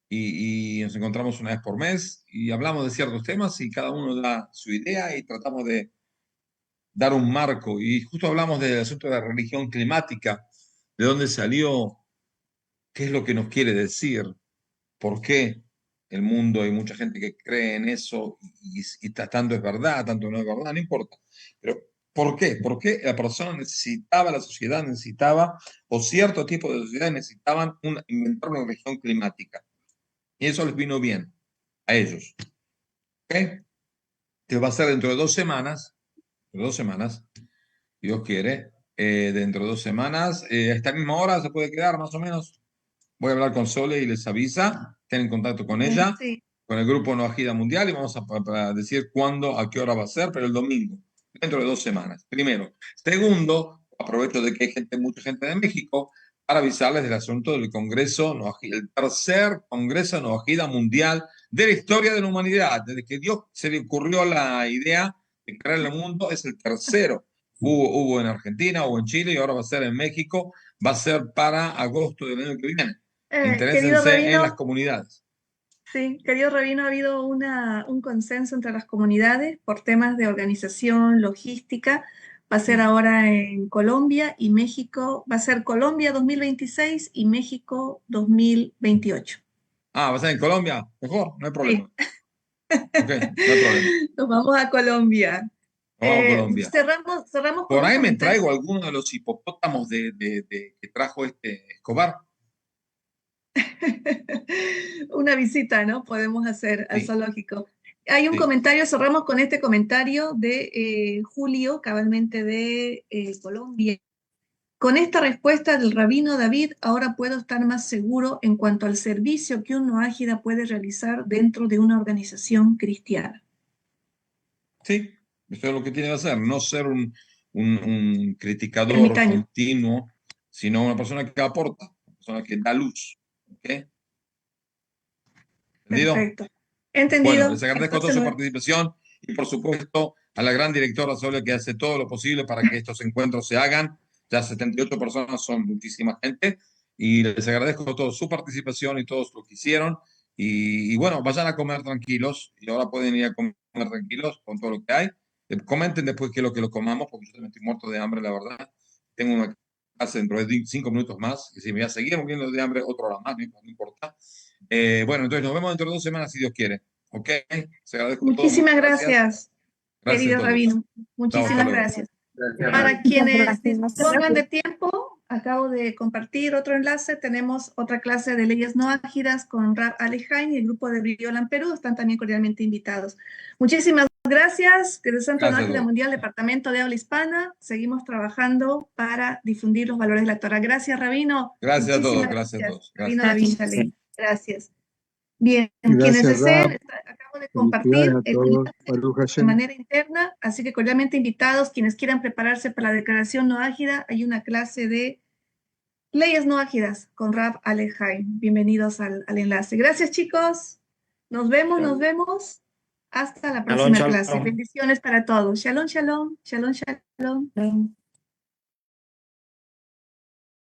[SPEAKER 5] y nos encontramos una vez por mes y hablamos de ciertos temas y cada uno da su idea y tratamos de dar un marco. Y justo hablamos del asunto de la religión climática, de dónde salió, qué es lo que nos quiere decir, por qué el mundo hay mucha gente que cree en eso y tanto es verdad, tanto no es verdad, no importa. Pero ¿por qué? ¿Por qué la persona necesitaba, la sociedad necesitaba, o cierto tipo de sociedades necesitaban inventar una religión climática? Y eso les vino bien a ellos. ¿Ok? Que va a ser dentro de 2 semanas, si Dios quiere, dentro de 2 semanas, a esta misma hora se puede quedar más o menos. Voy a hablar con Sole y les avisa, estén en contacto con ella,
[SPEAKER 1] Sí,
[SPEAKER 5] con el grupo No Agida Mundial y vamos a decir cuándo, a qué hora va a ser, pero el domingo, dentro de 2 semanas. Primero. Segundo, aprovecho de que hay mucha gente de México para avisarles del asunto del Congreso No Agida, el tercer Congreso No Agida Mundial de la historia de la humanidad. Desde que Dios se le ocurrió la idea de crear el mundo, es el tercero. Hubo en Argentina, hubo en Chile y ahora va a ser en México. Va a ser para agosto del año que viene.
[SPEAKER 1] querido
[SPEAKER 5] Interésense en las
[SPEAKER 1] Rabino,
[SPEAKER 5] comunidades.
[SPEAKER 1] sí, querido Rabino, ha habido un consenso entre las comunidades por temas de organización, logística. Va a ser ahora en Colombia y México. Va a ser Colombia 2026 y México 2028.
[SPEAKER 5] Ah, ¿va a ser en Colombia? Mejor, no hay
[SPEAKER 1] Sí,
[SPEAKER 5] problema. Ok, no hay problema.
[SPEAKER 1] nos vamos a Colombia.
[SPEAKER 5] Nos vamos a Colombia.
[SPEAKER 1] Cerramos con
[SPEAKER 5] Por
[SPEAKER 1] un
[SPEAKER 5] ahí me
[SPEAKER 1] comentario.
[SPEAKER 5] traigo alguno de los hipopótamos que trajo este Escobar.
[SPEAKER 1] Una visita, ¿no? Podemos hacer al
[SPEAKER 5] Sí.
[SPEAKER 1] zoológico. Hay un
[SPEAKER 5] Sí.
[SPEAKER 1] comentario, cerramos con este comentario de Julio, cabalmente de Colombia. Con esta respuesta del rabino David, ahora puedo estar más seguro en cuanto al servicio que un noágida puede realizar dentro de una organización cristiana.
[SPEAKER 5] Sí, eso es lo que tiene que hacer, no ser un criticador
[SPEAKER 1] Ermitaño.
[SPEAKER 5] continuo, sino una persona que aporta, una persona que da luz. ¿Ok? ¿Entendido?
[SPEAKER 1] Perfecto.
[SPEAKER 5] Bueno,
[SPEAKER 1] Entendido.
[SPEAKER 5] les agradezco toda
[SPEAKER 1] Entonces,
[SPEAKER 5] su participación y por supuesto a la gran directora Solia que hace todo lo posible para que estos encuentros se hagan. Ya 78 personas son muchísima gente y les agradezco toda su participación y todos lo que hicieron. Y bueno, vayan a comer tranquilos y ahora pueden ir a comer tranquilos con todo lo que hay. Comenten después qué es lo que lo comamos porque yo también estoy muerto de hambre, la verdad. Tengo una clase dentro de 5 minutos más y si me voy a seguir muriendo de hambre, otra hora más, no importa. Bueno, entonces nos vemos dentro de 2 semanas si Dios quiere. ¿Ok? Se agradezco todo.
[SPEAKER 1] muchísimas
[SPEAKER 5] Muchas
[SPEAKER 1] gracias,
[SPEAKER 5] Gracias
[SPEAKER 1] querido
[SPEAKER 5] a todos.
[SPEAKER 1] rabino.
[SPEAKER 5] Chao,
[SPEAKER 1] Muchísimas
[SPEAKER 5] hasta luego.
[SPEAKER 1] gracias.
[SPEAKER 9] Gracias,
[SPEAKER 1] Para
[SPEAKER 9] Ravi.
[SPEAKER 1] quienes dispongan de tiempo, acabo de compartir otro enlace. Tenemos otra clase de leyes no ágidas con Rab Alejain y el grupo de Briolan Perú. Están también cordialmente invitados. Muchísimas gracias. Desde el Centro No
[SPEAKER 5] Gracias a
[SPEAKER 1] Ágida
[SPEAKER 5] todos.
[SPEAKER 1] Mundial, Departamento de Habla Hispana, seguimos trabajando para difundir los valores de la Torah. Gracias, Rabino.
[SPEAKER 5] Gracias a todos.
[SPEAKER 1] Muchísimas
[SPEAKER 5] Gracias a todos.
[SPEAKER 1] Rabino
[SPEAKER 5] Gracias.
[SPEAKER 1] David Shalem. Gracias. Bien, quienes
[SPEAKER 17] Gracias,
[SPEAKER 1] deseen,
[SPEAKER 17] Rab.
[SPEAKER 1] acabo de
[SPEAKER 17] Felicidades
[SPEAKER 1] compartir
[SPEAKER 17] a
[SPEAKER 1] el
[SPEAKER 17] todos.
[SPEAKER 1] enlace
[SPEAKER 17] Baruch
[SPEAKER 1] de
[SPEAKER 17] Hashem.
[SPEAKER 1] manera interna, así que cordialmente invitados, quienes quieran prepararse para la declaración no ágida, hay una clase de leyes no ágidas con Rab Alejain. Bienvenidos al enlace. Gracias, chicos. Nos vemos. Hasta la próxima clase. Bendiciones para todos. Shalom, shalom, shalom, shalom.